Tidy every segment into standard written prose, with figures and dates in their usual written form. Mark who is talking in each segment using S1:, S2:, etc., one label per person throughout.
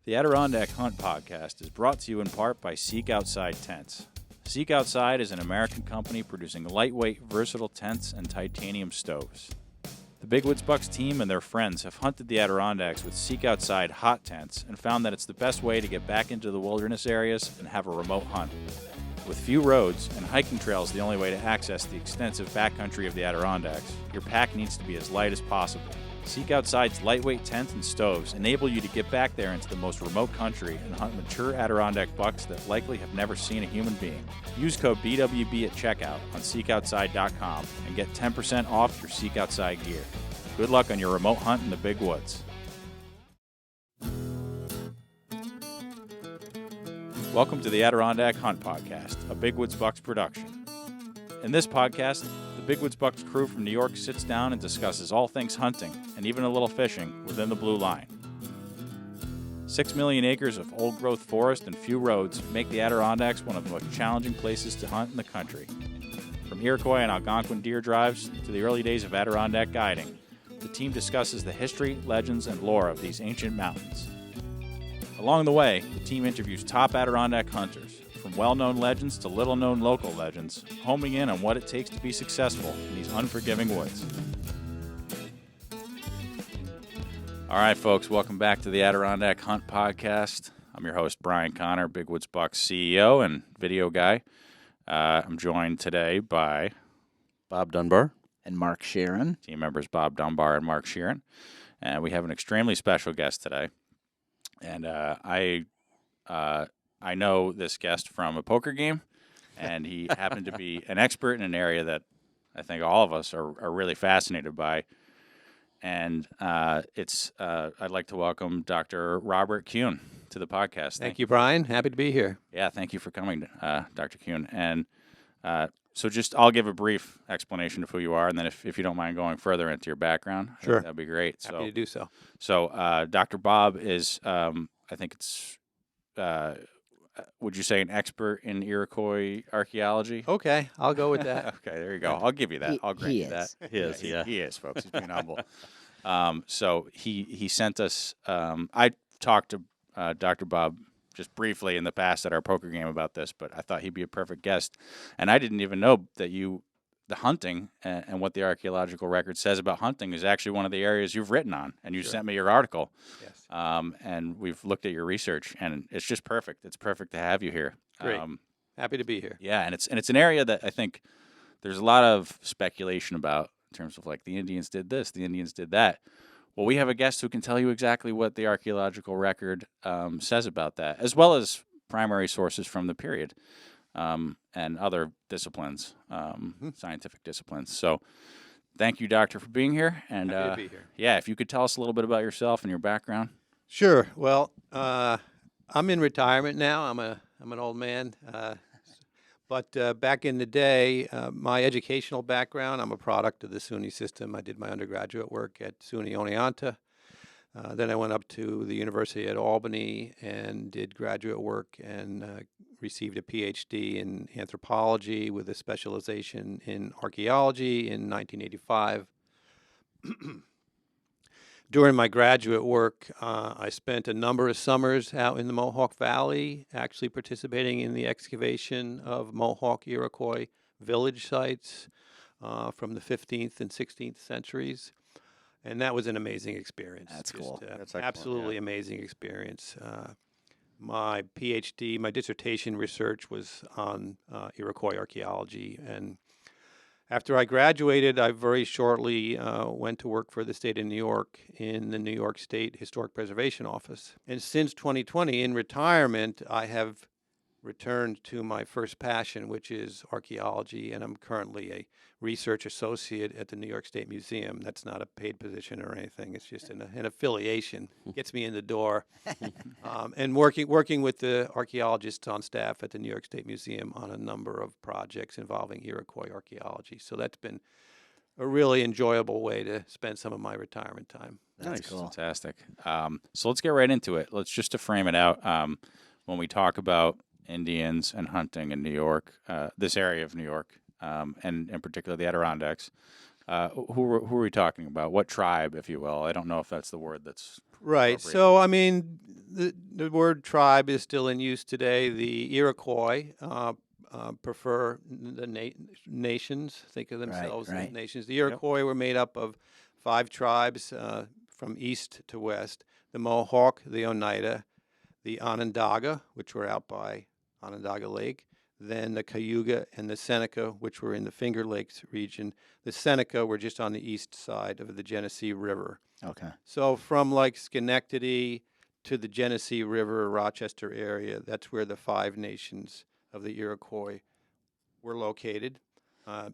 S1: The Adirondack Hunt Podcast is brought to you in part by Seek Outside Tents. Seek Outside is an American company producing lightweight, versatile tents and titanium stoves. The Big Woods Bucks team and their friends have hunted the Adirondacks with Seek Outside hot tents and found that it's the best way to get back into the wilderness areas and have a remote hunt. With few roads and hiking trails the only way to access the extensive backcountry of the Adirondacks, your pack needs to be as light as possible. Seek Outside's lightweight tents and stoves enable you to get back there into the most remote country and hunt mature Adirondack bucks that likely have never seen a human being. Use code BWB at checkout on SeekOutside.com and get 10% off your Seek Outside gear. Good luck on your remote hunt in the big woods. Welcome to the Adirondack Hunt Podcast, a Big Woods Bucks production. In this podcast, the Big Woods Bucks crew from New York sits down and discusses all things hunting and even a little fishing within the Blue Line. 6 million acres of old-growth forest and few roads make the Adirondacks one of the most challenging places to hunt in the country. From Iroquois and Algonquian deer drives to the early days of Adirondack guiding, the team discusses the history, legends, and lore of these ancient mountains. Along the way, the team interviews top Adirondack hunters, from well-known legends to little-known local legends, homing in on what it takes to be successful in these unforgiving woods. All right, folks, welcome back to the Adirondack Hunt Podcast. I'm your host, Brian Connor, Big Woods Bucks CEO and video guy. I'm joined today by
S2: Bob Dunbar
S3: and Mark Sheeran.
S1: Team members Bob Dunbar and Mark Sheeran. And we have an extremely special guest today. And I know this guest from a poker game, and he happened to be an expert in an area that I think all of us are really fascinated by. And I'd like to welcome Dr. Robert Cune to the podcast.
S2: Thank you, Brian. Happy to be here.
S1: Yeah, thank you for coming, Dr. Cune. And so I'll give a brief explanation of who you are, and then if you don't mind going further into your background,
S2: sure,
S1: that'd be great.
S2: Happy to do so.
S1: So Dr. Bob is, I think it's, would you say an expert in Iroquois archaeology?
S2: Okay, I'll go with that.
S1: Okay, there you go. I'll give you that. I'll grant you that.
S2: He is, yeah.
S1: He is, folks. He's being humble. So he sent us, I talked to Dr. Bob just briefly in the past at our poker game about this, but I thought he'd be a perfect guest. And I didn't even know that the hunting and what the archaeological record says about hunting is actually one of the areas you've written on. And you sent me your article. Yes. And we've looked at your research, and it's just perfect. It's perfect to have you here.
S2: Great. Happy to be here.
S1: Yeah, and it's an area that I think there's a lot of speculation about in terms of like the Indians did this, the Indians did that. Well, we have a guest who can tell you exactly what the archaeological record says about that, as well as primary sources from the period and other disciplines, scientific disciplines. So thank you, Doctor, for being here. And
S2: happy to be here.
S1: Yeah, if you could tell us a little bit about yourself and your background.
S2: Sure. Well, I'm in retirement now. I'm an old man. But back in the day, my educational background, I'm a product of the SUNY system. I did my undergraduate work at SUNY Oneonta. Then I went up to the University at Albany and did graduate work and received a PhD in anthropology with a specialization in archaeology in 1985. During my graduate work, I spent a number of summers out in the Mohawk Valley, actually participating in the excavation of Mohawk Iroquois village sites from the 15th and 16th centuries. And that was an amazing experience.
S3: That's cool.
S2: That's absolutely amazing experience. My PhD, my dissertation research was on Iroquois archaeology. And after I graduated, I very shortly went to work for the state of New York in the New York State Historic Preservation Office. And since 2020, in retirement, I have returned to my first passion, which is archaeology, and I'm currently a research associate at the New York State Museum. That's not a paid position or anything. It's just an affiliation. Gets me in the door. And working with the archaeologists on staff at the New York State Museum on a number of projects involving Iroquois archaeology. So that's been a really enjoyable way to spend some of my retirement time.
S3: That's cool.
S1: Fantastic. So let's get right into it. Let's just to frame it out. When we talk about Indians and hunting in New York, this area of New York, and in particular the Adirondacks, who are we talking about? What tribe, if you will? I don't know if that's the word that's
S2: Right.
S1: appropriate.
S2: So, I mean, the word tribe is still in use today. The Iroquois prefer the nations, think of themselves as
S3: right.
S2: nations. The Iroquois were made up of 5 tribes from east to west: the Mohawk, the Oneida, the Onondaga, which were out by Onondaga Lake, then the Cayuga and the Seneca, which were in the Finger Lakes region. The Seneca were just on the east side of the Genesee River.
S3: Okay.
S2: So from like Schenectady to the Genesee River, Rochester area, that's where the 5 nations of the Iroquois were located.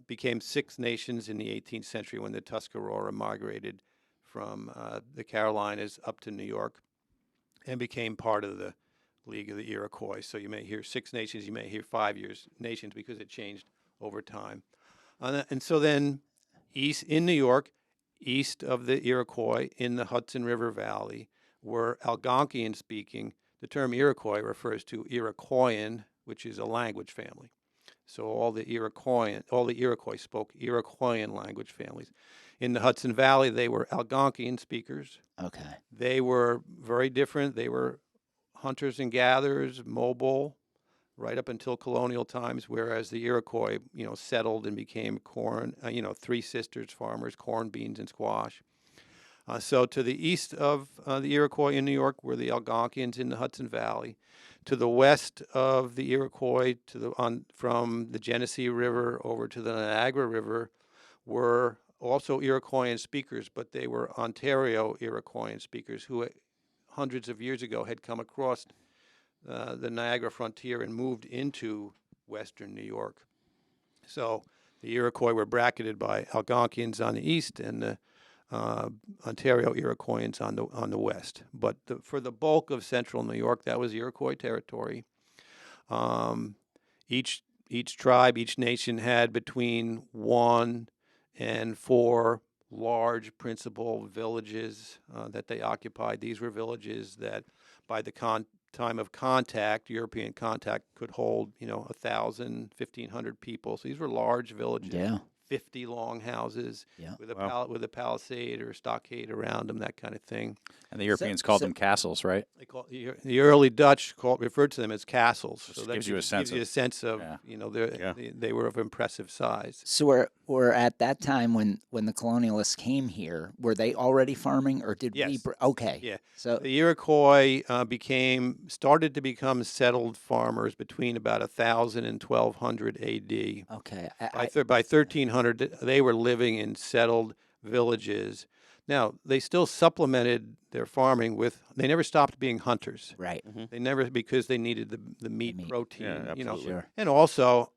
S2: Became 6 nations in the 18th century when the Tuscarora migrated from the Carolinas up to New York and became part of the League of the Iroquois. So you may hear 6 nations, you may hear 5 nations because it changed over time. And so then east in New York, east of the Iroquois in the Hudson River Valley, were Algonquian speaking. The term Iroquois refers to Iroquoian, which is a language family. So all the Iroquois spoke Iroquoian language families. In the Hudson Valley, they were Algonquian speakers.
S3: Okay.
S2: They were very different. They were hunters and gatherers, mobile, right up until colonial times, whereas the Iroquois, settled and became corn, 3 sisters farmers, corn, beans, and squash. So to the east of the Iroquois in New York were the Algonquians in the Hudson Valley. To the west of the Iroquois, from the Genesee River over to the Niagara River, were also Iroquoian speakers, but they were Ontario Iroquoian speakers who hundreds of years ago had come across the Niagara frontier and moved into western New York. So the Iroquois were bracketed by Algonquians on the east and the Ontario Iroquoians on the west. But for the bulk of central New York, that was Iroquois territory. Each tribe, each nation had between 1 and 4 large principal villages that they occupied. These were villages that by the time of contact, European contact, could hold, 1,000, 1,500 people. So these were large villages.
S3: Yeah.
S2: 50 long houses with a palisade or stockade around them, that kind of thing.
S1: And the Europeans called them castles, right?
S2: They the early Dutch referred to them as castles.
S1: So that gives you a sense
S2: of they were of impressive size.
S3: So we're at that time when the colonialists came here, were they already farming, or did
S2: Yes.
S3: we? Okay.
S2: Yeah.
S3: So
S2: the Iroquois started to become settled farmers between about 1,000 and 1,200 A.D.
S3: Okay.
S2: By 1,300, they were living in settled villages. Now, they still supplemented their farming they never stopped being hunters.
S3: Right.
S2: They never, because they needed the meat protein,
S1: absolutely.
S2: and also,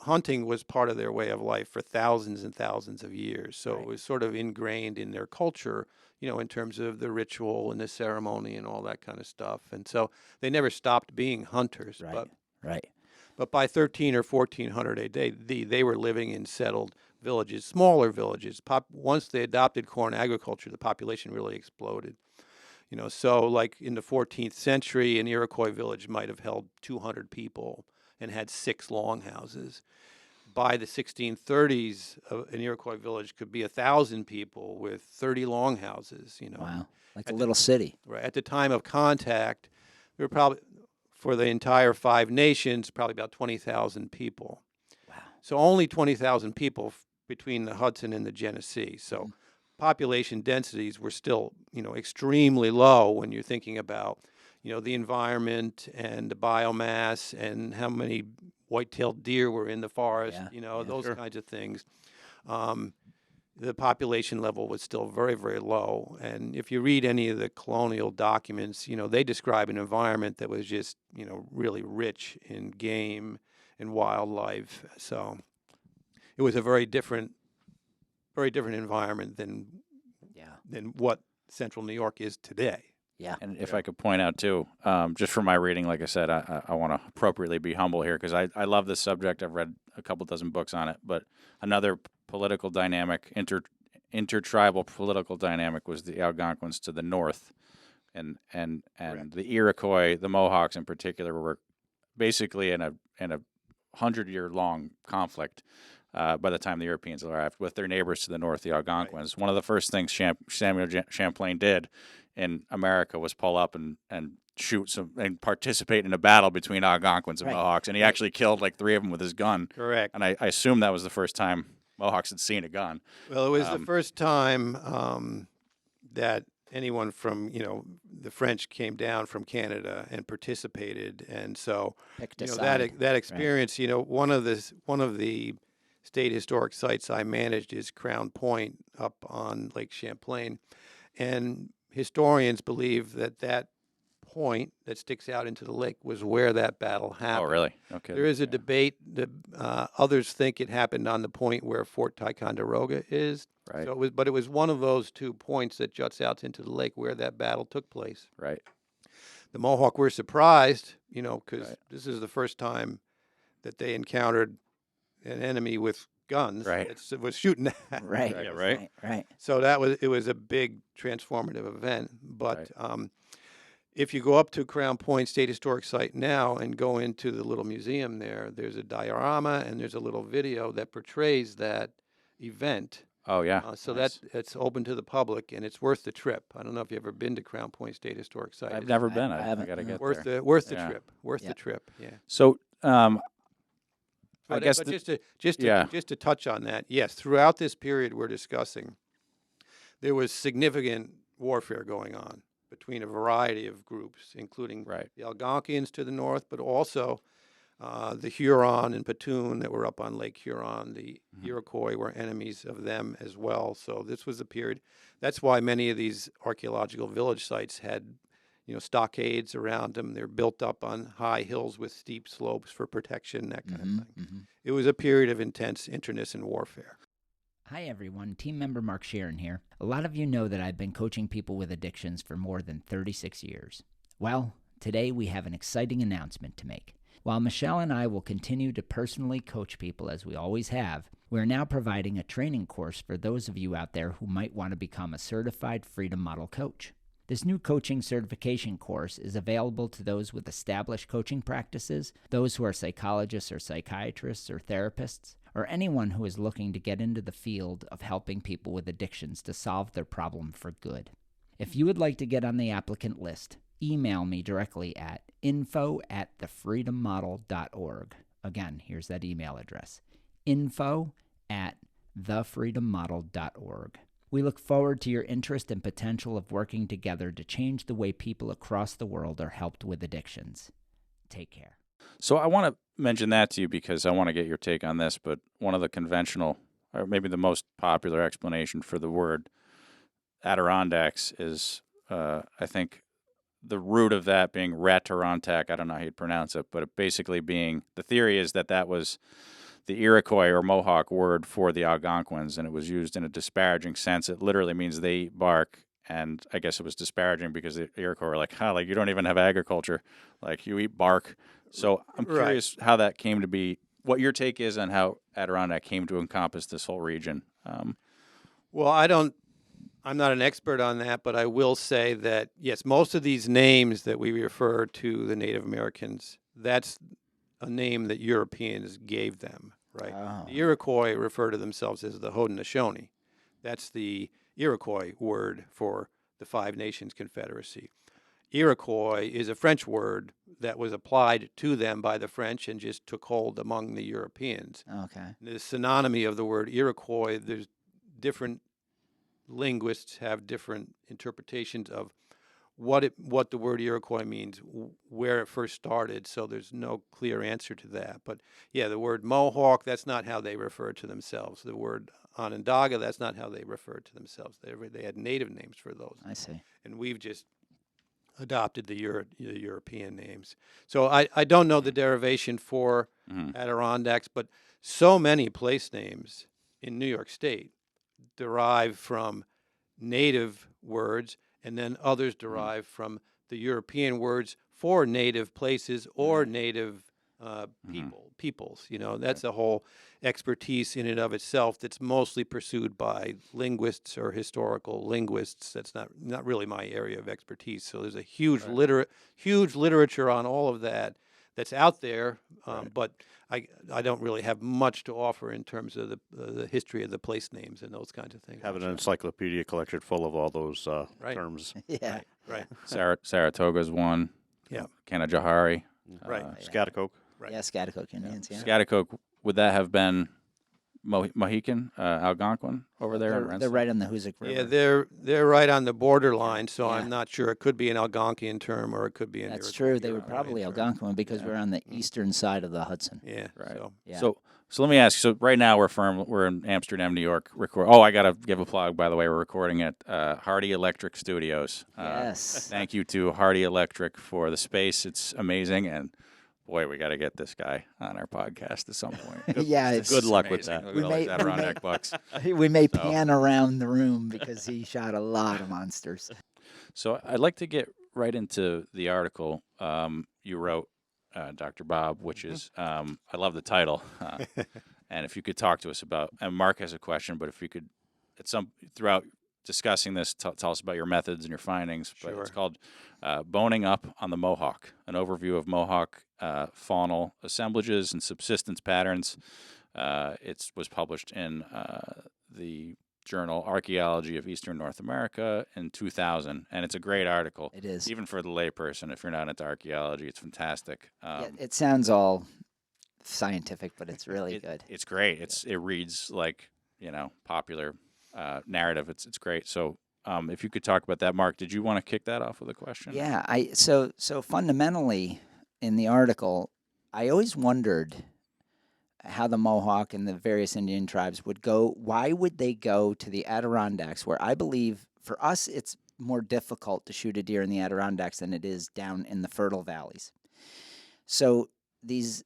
S2: hunting was part of their way of life for thousands and thousands of years. So it was sort of ingrained in their culture, in terms of the ritual and the ceremony and all that kind of stuff. And so they never stopped being hunters.
S3: Right.
S2: But by 1,300 or 1,400 AD, they were living in settled villages, smaller villages. Once they adopted corn agriculture, the population really exploded. So like in the 14th century, an Iroquois village might have held 200 people and had 6 longhouses. By the 1630s, an Iroquois village could be 1,000 people with 30 longhouses.
S3: Wow, like a little city.
S2: Right. At the time of contact, there were probably, for the entire 5 nations, probably about 20,000 people.
S3: Wow.
S2: So only 20,000 people between the Hudson and the Genesee. So population densities were still, extremely low when you're thinking about, the environment and the biomass and how many white-tailed deer were in the forest, those kinds of things. The population level was still very, very low. And if you read any of the colonial documents, they describe an environment that was just, really rich in game and wildlife. So it was a very different environment than what central New York is today.
S3: Yeah.
S1: And if I could point out, too, just from my reading, like I said, I want to appropriately be humble here because I love this subject. I've read a couple dozen books on it. But another political dynamic, intertribal political dynamic was the Algonquins to the north. And the Iroquois, the Mohawks in particular, were basically in a 100-year-long conflict by the time the Europeans arrived with their neighbors to the north, the Algonquins. Right. One of the first things Samuel Champlain did in America was pull up and shoot some and participate in a battle between Algonquins and
S3: Right.
S1: Mohawks, and he actually killed like 3 of them with his gun.
S2: Correct.
S1: And I assume that was the first time Mohawks had seen a gun.
S2: Well, it was the first time that anyone from, the French came down from Canada and participated, and so
S3: Picked a
S2: that
S3: side.
S2: that experience. One of the state historic sites I managed is Crown Point up on Lake Champlain, and historians believe that point that sticks out into the lake was where that battle happened.
S1: Oh, really? Okay.
S2: There is a debate. Others think it happened on the point where Fort Ticonderoga is.
S1: Right.
S2: So it was one of those 2 points that juts out into the lake where that battle took place.
S1: Right.
S2: The Mohawk were surprised, because
S1: Right.
S2: this is the first time that they encountered an enemy with guns.
S1: Right.
S2: It was shooting at.
S3: Right.
S1: Yeah, right.
S3: Right.
S2: So it was a big transformative event. But if you go up to Crown Point State Historic Site now and go into the little museum there's a diorama and there's a little video that portrays that event.
S1: Oh, yeah.
S2: So
S1: Nice.
S2: it's open to the public and it's worth the trip. I don't know if you've ever been to Crown Point State Historic Site.
S1: I've
S2: It's
S1: never been.
S3: I
S1: I
S3: haven't,
S1: got to
S3: no.
S1: get
S2: worth
S1: there.
S2: the
S1: Yeah.
S2: trip. Worth
S3: Yeah.
S2: the trip. Yeah.
S1: So, I
S2: But,
S1: guess
S2: but
S1: the-
S2: just
S1: yeah.
S2: to touch on that, yes, throughout this period we're discussing, there was significant warfare going on between a variety of groups, including
S1: Right.
S2: the Algonquians to the north, but also the Huron and Petun that were up on Lake Huron. The Iroquois were enemies of them as well. So this was a period. That's why many of these archaeological village sites had, stockades around them. They're built up on high hills with steep slopes for protection, that kind of thing. It was a period of intense internecine warfare.
S4: Hi everyone, team member Mark Sharon here. A lot of you know that I've been coaching people with addictions for more than 36 years. Well, today we have an exciting announcement to make. While Michelle and I will continue to personally coach people as we always have, we're now providing a training course for those of you out there who might want to become a certified Freedom Model coach. This new coaching certification course is available to those with established coaching practices, those who are psychologists or psychiatrists or therapists, or anyone who is looking to get into the field of helping people with addictions to solve their problem for good. If you would like to get on the applicant list, email me directly at info@thefreedommodel.org. Again, here's that email address, info@thefreedommodel.org. We look forward to your interest and potential of working together to change the way people across the world are helped with addictions. Take care.
S1: So I want to mention that to you because I want to get your take on this, but one of the conventional, or maybe the most popular explanation for the word Adirondacks is, I think, the root of that being Ratorontack. I don't know how you'd pronounce it, but it basically being, the theory is that was the Iroquois or Mohawk word for the Algonquins, and it was used in a disparaging sense. It literally means they eat bark, and I guess it was disparaging because the Iroquois were like, like you don't even have agriculture, like you eat bark. So I'm curious how that came to be, what your take is on how Adirondack came to encompass this whole region.
S2: Well, I'm not an expert on that, but I will say that, yes, most of these names that we refer to the Native Americans, that's a name that Europeans gave them, right?
S3: Oh.
S2: The Iroquois refer to themselves as the Haudenosaunee. That's the Iroquois word for the Five Nations Confederacy. Iroquois is a French word that was applied to them by the French and just took hold among the Europeans.
S3: Okay.
S2: The synonymy of the word Iroquois, there's different linguists have different interpretations of what the word Iroquois means, where it first started, so there's no clear answer to that. But yeah, the word Mohawk, that's not how they refer to themselves. The word Onondaga, that's not how they refer to themselves. They had native names for those.
S3: I see.
S2: And we've just adopted the European names. So I don't know the derivation for Adirondacks, but so many place names in New York State derive from native words, and then others derive from the European words for native places or native peoples. That's a whole expertise in and of itself that's mostly pursued by linguists or historical linguists. That's not really my area of expertise. So there's a huge literature on all of that that's out there, but I don't really have much to offer in terms of the history of the place names and those kinds of things.
S5: Have an encyclopedia collection full of all those terms.
S3: Yeah.
S2: Right.
S1: Saratoga's one.
S2: Yeah.
S1: Kanajahari.
S2: Right.
S5: Scaticoke.
S2: Right.
S3: Yeah, Scaticoke Indians, yeah.
S1: Scaticoke, would that have been Mohican, Algonquin over there? in
S3: They're
S1: Rensselaer?
S3: right on the Hoosic River.
S2: Yeah, they're right on the borderline, so
S3: Yeah.
S2: I'm not sure. It could be an Algonquian term or it could be an
S3: That's
S2: Iroquois
S3: true. They were
S2: term.
S3: probably Algonquin because we're on the eastern side of the Hudson.
S2: Yeah.
S1: Right.
S2: So,
S3: Yeah.
S1: So let me ask. So right now we're in Amsterdam, New York. I gotta give a plug. By the way, we're recording at Hardy Electric Studios.
S3: Yes.
S1: Thank you to Hardy Electric for the space. It's amazing, and boy, we got to get this guy on our podcast at some point.
S3: Yeah, it's
S5: Good luck with
S1: Amazing.
S5: that.
S1: Look
S3: We
S1: at all these
S3: may-
S1: Adirondack bucks.
S3: we may pan around the room because he shot a lot of monsters.
S1: So I'd like to get right into the article you wrote, Dr. Bob, which is I love the title, and if you could talk to us about. And Mark has a question, but if you could, throughout discussing this, tell us about your methods and your findings. But
S2: Sure.
S1: it's called "Boning Up on the Mohawk: An Overview of Mohawk Faunal Assemblages and Subsistence Patterns." It was published in the journal Archaeology of Eastern North America in 2000, and it's a great article.
S3: It is.
S1: Even for the layperson, if you're not into archaeology, it's fantastic.
S3: Yeah, it sounds all scientific, but it's really good.
S1: It's great. It reads like popular narrative. It's great. So if you could talk about that, Mark, did you want to kick that off with a question?
S3: Yeah, so fundamentally in the article, I always wondered how the Mohawk and the various Indian tribes would go. Why would they go to the Adirondacks, where I believe for us it's more difficult to shoot a deer in the Adirondacks than it is down in the fertile valleys. So these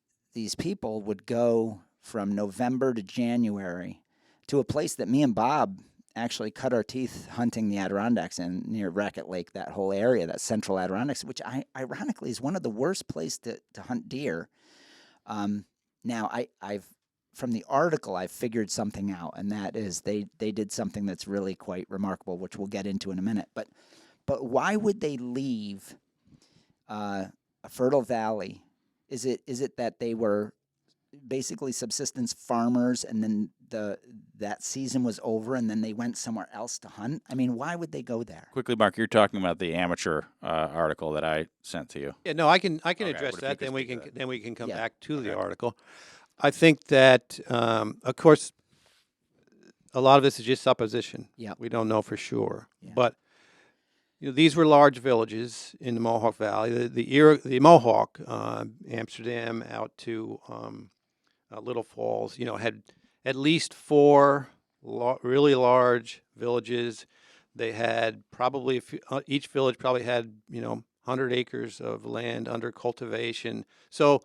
S3: people would go from November to January to a place that me and Bob actually cut our teeth hunting the Adirondacks in, near Racket Lake, that whole area, that central Adirondacks, which ironically is one of the worst places to hunt deer. Now, I've from the article, I've figured something out, and that is they did something that's really quite remarkable, which we'll get into in a minute. But why would they leave a fertile valley? Is it that they were basically subsistence farmers, and then that season was over, and then they went somewhere else to hunt? I mean, why would they go there?
S1: Quickly, Mark, you're talking about the amateur article that I sent to you.
S2: Yeah, no, I can
S1: Okay,
S2: address
S1: but if you
S2: that.
S1: could
S2: Then we can come
S3: Yeah.
S2: back to the article. I think that, of course, a lot of this is just supposition.
S3: Yeah.
S2: We don't know for sure.
S3: Yeah.
S2: But these were large villages in the Mohawk Valley. The Mohawk, Amsterdam out to Little Falls, had at least four really large villages. They had probably each village probably had 100 acres of land under cultivation. So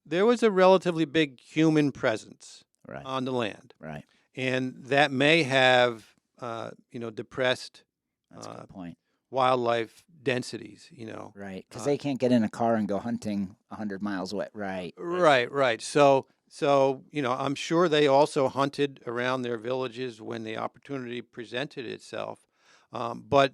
S2: there was a relatively big human presence
S3: Right.
S2: on the land,
S3: Right.
S2: and that may have depressed
S3: That's a good point.
S2: wildlife densities.
S3: Right. Because they can't get in a car and go hunting 100 miles away. Right.
S2: Right. So I'm sure they also hunted around their villages when the opportunity presented itself. But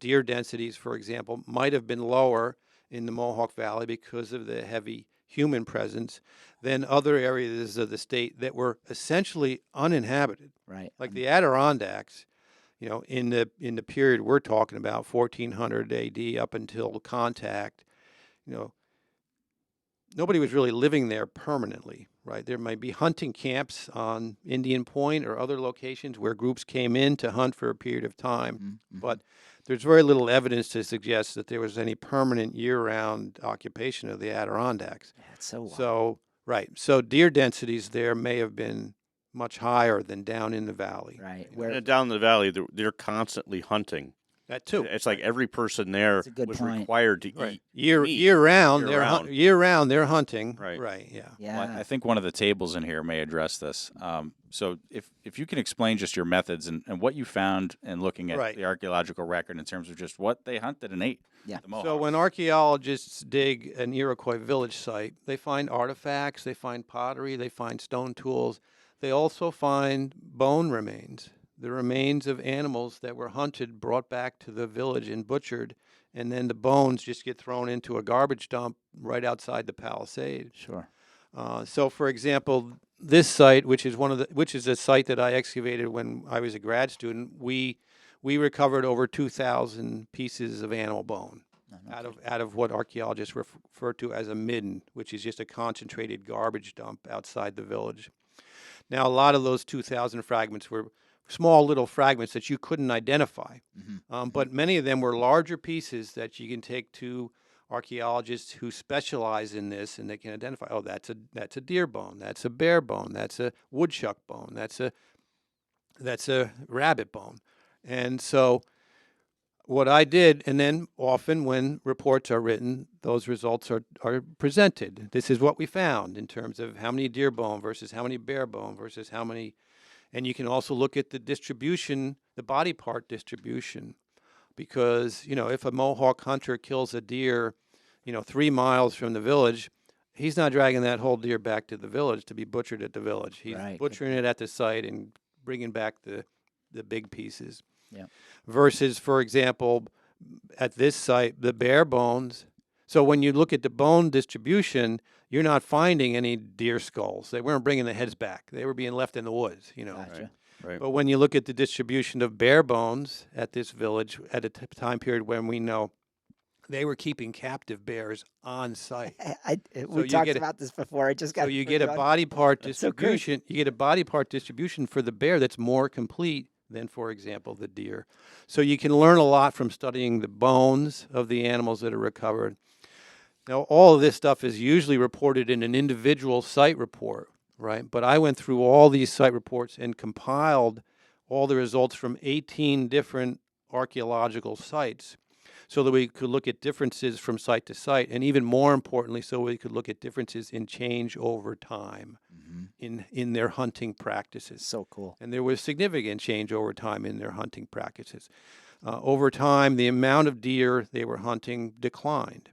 S2: deer densities, for example, might have been lower in the Mohawk Valley because of the heavy human presence than other areas of the state that were essentially uninhabited,
S3: Right.
S2: like the Adirondacks. In the period we're talking about, 1400 AD up until contact, nobody was really living there permanently, right? There might be hunting camps on Indian Point or other locations where groups came in to hunt for a period of time,
S3: Mm-hmm.
S2: but there's very little evidence to suggest that there was any permanent year-round occupation of the Adirondacks.
S3: That's so wild.
S2: So deer densities there may have been much higher than down in the valley.
S3: Right.
S5: And down in the valley, they're constantly hunting.
S2: That too.
S5: It's like every person there
S3: That's a good
S5: was
S3: point.
S5: required to
S2: Right.
S5: eat.
S2: Year
S5: meat
S2: round,
S5: year-round.
S2: they're hunting.
S5: Right.
S2: Yeah.
S3: Yeah.
S1: Well, I think one of the tables in here may address this. So if you can explain just your methods and what you found in looking at
S2: Right.
S1: the archaeological record in terms of just what they hunted and ate.
S3: Yeah.
S1: The Mohawks.
S2: So when archaeologists dig an Iroquois village site, they find artifacts, they find pottery, they find stone tools. They also find bone remains, the remains of animals that were hunted, brought back to the village and butchered, and then the bones just get thrown into a garbage dump right outside the palisade.
S3: Sure.
S2: So, for example, this site, which is a site that I excavated when I was a grad student, we recovered over 2,000 pieces of animal bone out of what archaeologists refer to as a midden, which is just a concentrated garbage dump outside the village. Now, a lot of those 2,000 fragments were small little fragments that you couldn't identify, but many of them were larger pieces that you can take to archaeologists who specialize in this, and they can identify, oh, that's a deer bone, that's a bear bone, that's a woodchuck bone, that's a rabbit bone. And so what I did, and then often when reports are written, those results are presented. This is what we found in terms of how many deer bone versus how many bear bone versus how many, and you can also look at the distribution, the body part distribution, because, if a Mohawk hunter kills a deer, 3 miles from the village, he's not dragging that whole deer back to the village to be butchered at the village. He's butchering it at the site and bringing back the big pieces.
S3: Yeah.
S2: Versus, for example, at this site, the bear bones. So when you look at the bone distribution, you're not finding any deer skulls. They weren't bringing the heads back. They were being left in the woods,
S3: Gotcha.
S5: Right.
S2: But when you look at the distribution of bear bones at this village at a time period when we know they were keeping captive bears on site.
S3: We talked about this before. I just got.
S2: So you get a body part distribution. You get a body part distribution for the bear that's more complete than, for example, the deer. So you can learn a lot from studying the bones of the animals that are recovered. Now, all of this stuff is usually reported in an individual site report, right? But I went through all these site reports and compiled all the results from 18 different archaeological sites so that we could look at differences from site to site, and even more importantly, so we could look at differences in change over time in their hunting practices.
S3: So cool.
S2: And there was significant change over time in their hunting practices. Over time, the amount of deer they were hunting declined.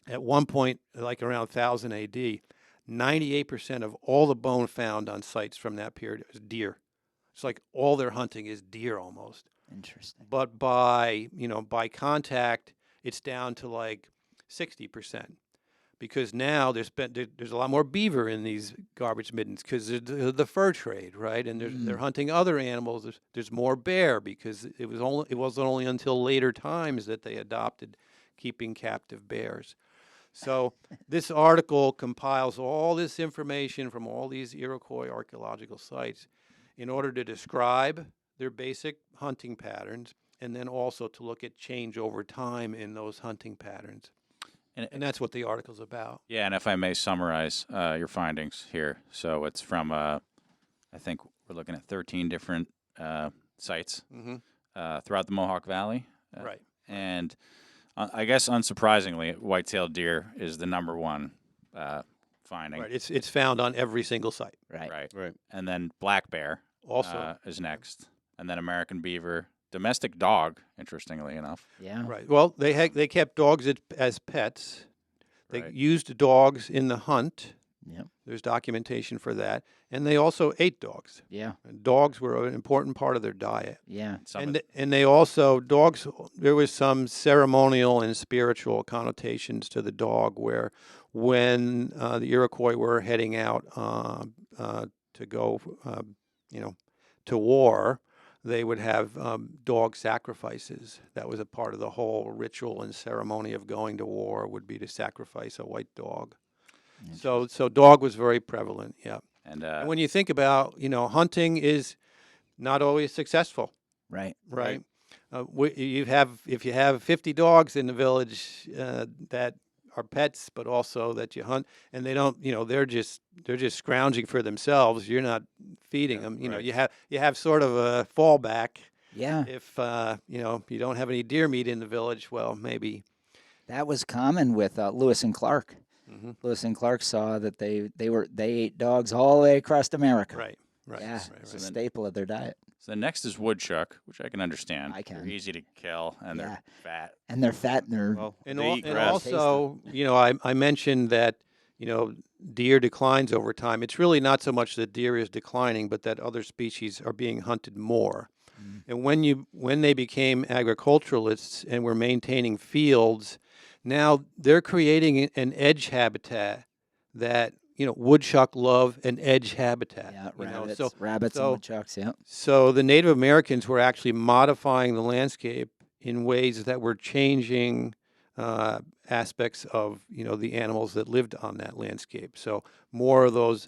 S2: At one point, like around 1000 AD, 98% of all the bone found on sites from that period was deer. It's like all their hunting is deer almost.
S3: Interesting.
S2: But by contact, it's down to like 60%. Because now there's a lot more beaver in these garbage middens because the fur trade, right? And they're hunting other animals. There's more bear because it wasn't only until later times that they adopted keeping captive bears. So this article compiles all this information from all these Iroquois archaeological sites in order to describe their basic hunting patterns and then also to look at change over time in those hunting patterns. And that's what the article's about.
S1: Yeah, and if I may summarize your findings here. So it's from, I think we're looking at 13 different sites throughout the Mohawk Valley.
S2: Right.
S1: And I guess unsurprisingly, white-tailed deer is the number one finding.
S2: Right. It's found on every single site.
S1: Right. And then black bear
S2: also
S1: is next. And then American beaver. Domestic dog, interestingly enough.
S3: Yeah.
S2: Right. Well, they kept dogs as pets. They used dogs in the hunt.
S3: Yep.
S2: There's documentation for that. And they also ate dogs.
S3: Yeah.
S2: And dogs were an important part of their diet.
S3: Yeah.
S2: And they also, dogs, there was some ceremonial and spiritual connotations to the dog where when the Iroquois were heading out to go, to war, they would have dog sacrifices. That was a part of the whole ritual and ceremony of going to war would be to sacrifice a white dog. So dog was very prevalent, yeah. And when you think about, hunting is not always successful.
S3: Right.
S2: If you have 50 dogs in the village that are pets, but also that you hunt, and they don't, they're just scrounging for themselves. You're not feeding them. You have sort of a fallback.
S3: Yeah.
S2: If you don't have any deer meat in the village, well, maybe.
S3: That was common with Lewis and Clark.
S2: Mm-hmm.
S3: Lewis and Clark saw that they ate dogs all the way across America.
S2: Right.
S3: Yeah, it's a staple of their diet.
S1: So the next is woodchuck, which I can understand.
S3: I can.
S1: They're easy to kill, and they're fat.
S3: And they're fat, and they're
S2: and also, I mentioned that deer declines over time. It's really not so much that deer is declining, but that other species are being hunted more. And when they became agriculturalists and were maintaining fields, now they're creating an edge habitat that, woodchuck love an edge habitat.
S3: Yeah,
S2: rabbits,
S3: rabbits and woodchucks, yeah.
S2: So the Native Americans were actually modifying the landscape in ways that were changing aspects of, the animals that lived on that landscape. So more of those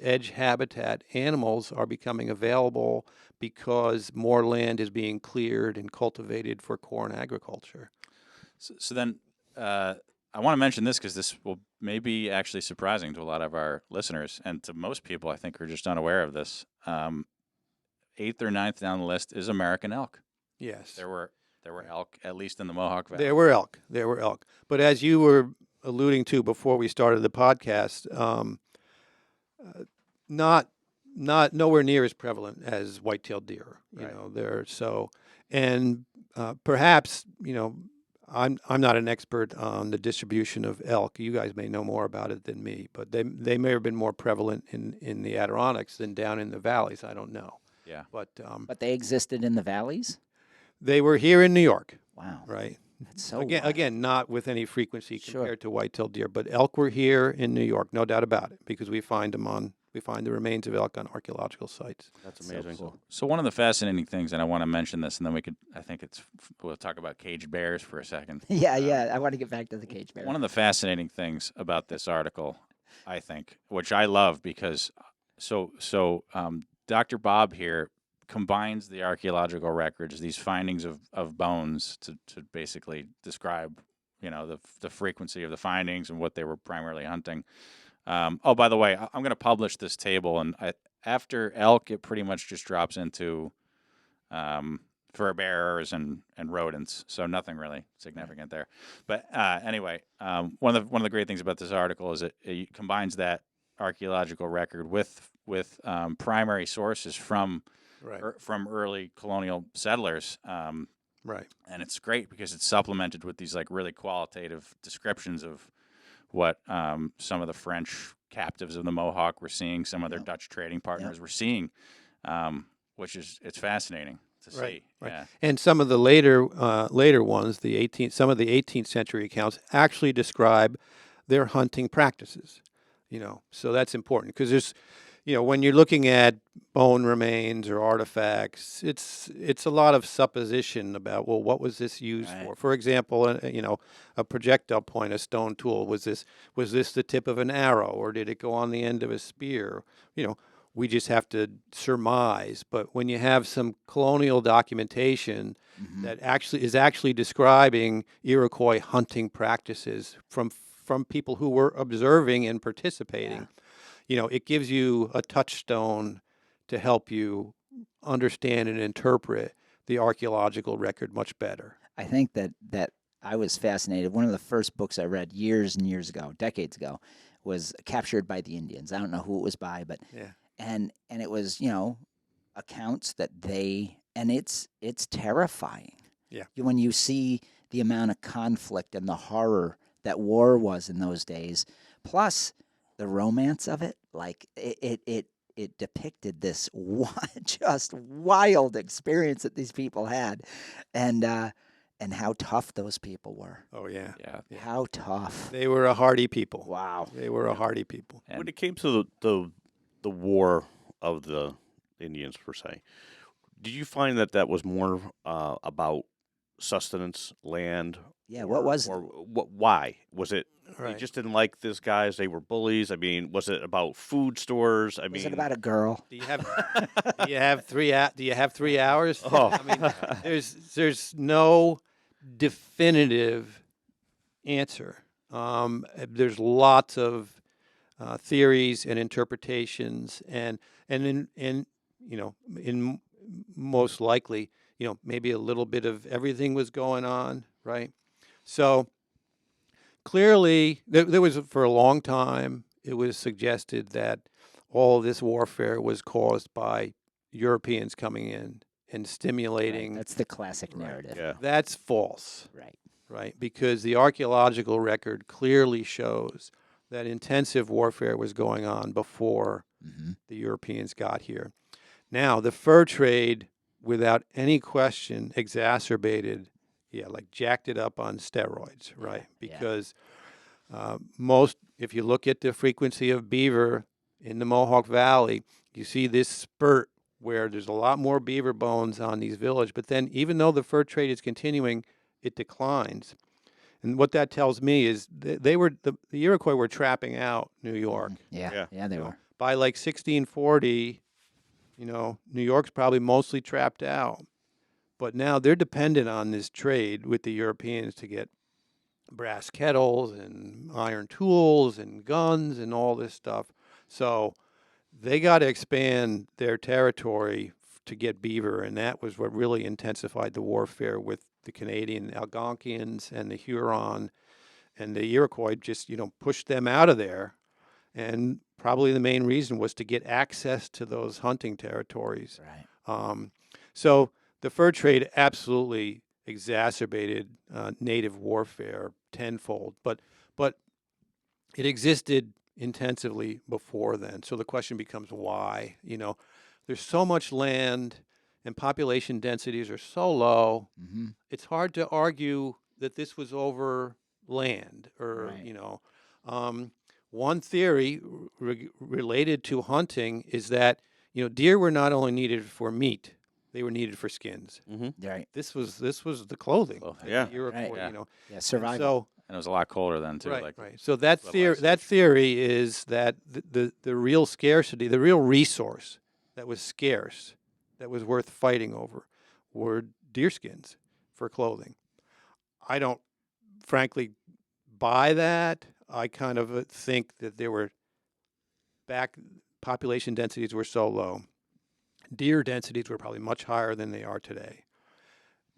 S2: edge habitat animals are becoming available because more land is being cleared and cultivated for corn agriculture.
S1: So then I want to mention this because this will maybe actually surprising to a lot of our listeners and to most people, I think, who are just unaware of this. 8th or 9th down the list is American elk.
S2: Yes.
S1: There were elk, at least in the Mohawk Valley.
S2: There were elk. But as you were alluding to before we started the podcast, not nowhere near as prevalent as white-tailed deer. Perhaps I'm not an expert on the distribution of elk. You guys may know more about it than me, but they may have been more prevalent in the Adirondacks than down in the valleys. I don't know.
S1: Yeah.
S3: But they existed in the valleys?
S2: They were here in New York.
S3: Wow.
S2: Right.
S3: That's so
S2: again, not with any frequency compared to white-tailed deer, but elk were here in New York, no doubt about it, because we find the remains of elk on archaeological sites.
S5: That's amazing.
S1: So, cool. So one of the fascinating things, and I want to mention this, and then we'll talk about caged bears for a second.
S3: Yeah. I want to get back to the caged bear.
S1: One of the fascinating things about this article, I think, which I love because Dr. Bob here combines the archaeological records, these findings of bones to basically describe, the frequency of the findings and what they were primarily hunting. By the way, I'm going to publish this table, and after elk, it pretty much just drops into fur bearers and rodents, so nothing really significant there. But anyway, one of the great things about this article is it combines that archaeological record with primary sources from early colonial settlers.
S2: Right.
S1: And it's great because it's supplemented with these really qualitative descriptions of what some of the French captives of the Mohawk were seeing, some of their Dutch trading partners were seeing, which it's fascinating to see.
S2: Right.
S1: Yeah.
S2: And some of the later ones, some of the 18th century accounts actually describe their hunting practices. So that's important because there's, when you're looking at bone remains or artifacts, it's a lot of supposition about, well, what was this used for? For example, a projectile point, a stone tool, was this the tip of an arrow, or did it go on the end of a spear? We just have to surmise. But when you have some colonial documentation that is actually describing Iroquois hunting practices from people who were observing and participating, it gives you a touchstone to help you understand and interpret the archaeological record much better.
S3: I think that I was fascinated. One of the first books I read years and years ago, decades ago, was Captured by the Indians. I don't know who it was by, but and it was, accounts that and it's terrifying.
S2: Yeah.
S3: When you see the amount of conflict and the horror that war was in those days, plus the romance of it, it depicted this just wild experience that these people had, and how tough those people were.
S2: Oh yeah.
S3: How tough.
S2: They were a hardy people.
S3: Wow.
S2: They were a hardy people.
S5: And when it came to the war of the Indians per se, did you find that was more about sustenance, land?
S3: Yeah. What was it?
S5: Or why was it?
S2: Right.
S5: They just didn't like these guys. They were bullies. I mean, was it about food stores?
S3: Was it about a girl?
S2: Do you have 3 hours?
S5: Oh.
S2: I mean, there's no definitive answer. There's lots of theories and interpretations, and in most likely, maybe a little bit of everything was going on, right? So clearly, there was, for a long time, it was suggested that all this warfare was caused by Europeans coming in and stimulating.
S3: Right. That's the classic narrative.
S5: Yeah.
S2: That's false.
S3: Right.
S2: Because the archaeological record clearly shows that intensive warfare was going on before the Europeans got here. Now, the fur trade without any question, exacerbated, like jacked it up on steroids, right? Because if you look at the frequency of beaver in the Mohawk Valley, you see this spurt where there's a lot more beaver bones on these villages. But then even though the fur trade is continuing, it declines. And what that tells me is the Iroquois were trapping out New York.
S3: Yeah, they were.
S2: By like 1640, New York's probably mostly trapped out. But now they're dependent on this trade with the Europeans to get brass kettles and iron tools and guns and all this stuff. So they got to expand their territory to get beaver, and that was what really intensified the warfare with the Canadian Algonquians and the Huron, and the Iroquois just, pushed them out of there. And probably the main reason was to get access to those hunting territories.
S3: Right.
S2: So the fur trade absolutely exacerbated native warfare tenfold, but it existed intensively before then. So the question becomes why? There's so much land and population densities are so low.
S3: Mm-hmm.
S2: It's hard to argue that this was over land or,
S3: Right.
S2: One theory related to hunting is that, deer were not only needed for meat, they were needed for skins.
S5: Mm-hmm.
S3: Right.
S2: This was the clothing.
S1: Oh,
S2: of
S5: yeah.
S2: the Iroquois,
S3: Right.
S2: And
S3: Survival.
S1: And it was a lot colder then too.
S2: Right. So that theory is that the real scarcity, the real resource that was scarce, that was worth fighting over, were deer skins for clothing. I don't, frankly, buy that. I kind of think that population densities were so low. Deer densities were probably much higher than they are today.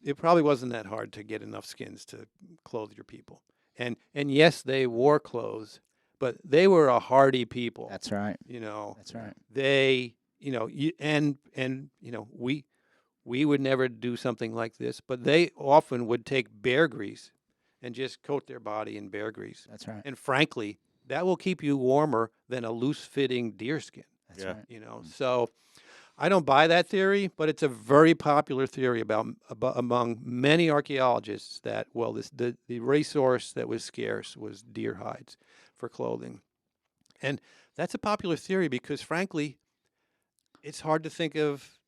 S2: It probably wasn't that hard to get enough skins to clothe your people. And yes, they wore clothes, but they were a hardy people.
S3: That's right.
S2: That's
S3: right.
S2: They, we would never do something like this, but they often would take bear grease and just coat their body in bear grease.
S3: That's right.
S2: And frankly, that will keep you warmer than a loose-fitting deer skin.
S3: That's
S5: Yeah.
S3: right.
S2: So I don't buy that theory, but it's a very popular theory among many archaeologists that, the resource that was scarce was deer hides for clothing. And that's a popular theory because, frankly, it's hard to think of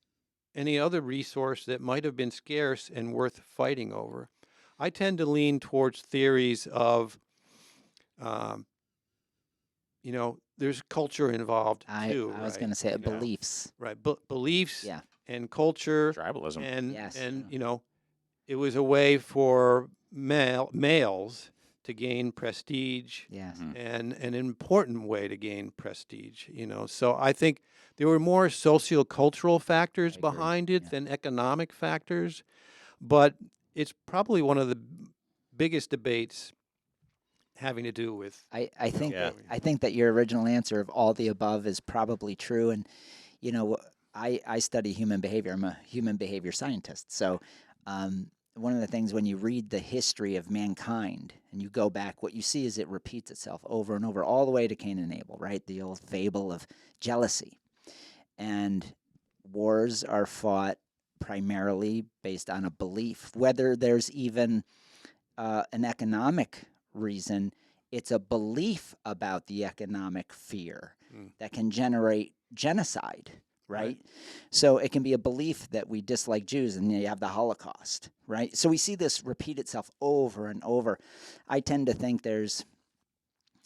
S2: any other resource that might have been scarce and worth fighting over. I tend to lean towards theories of, there's culture involved too.
S3: I was going to say beliefs.
S2: Right, beliefs
S3: Yeah.
S2: and culture,
S1: Tribalism.
S2: and
S3: Yes.
S2: it was a way for males to gain prestige,
S3: Yes.
S1: Mhm.
S2: and an important way to gain prestige. So I think there were more sociocultural factors
S3: I agree,
S2: behind it
S3: yeah.
S2: than economic factors, but it's probably one of the biggest debates having to do with.
S3: I think
S5: Yeah.
S3: I think that your original answer of all the above is probably true. And I study human behavior. I'm a human behavior scientist. So one of the things when you read the history of mankind and you go back, what you see is it repeats itself over and over, all the way to Cain and Abel, right? The old fable of jealousy. And wars are fought primarily based on a belief. Whether there's even an economic reason, it's a belief about the economic fear that can generate genocide, right? So it can be a belief that we dislike Jews, and you have the Holocaust, right? So we see this repeat itself over and over. I tend to think there's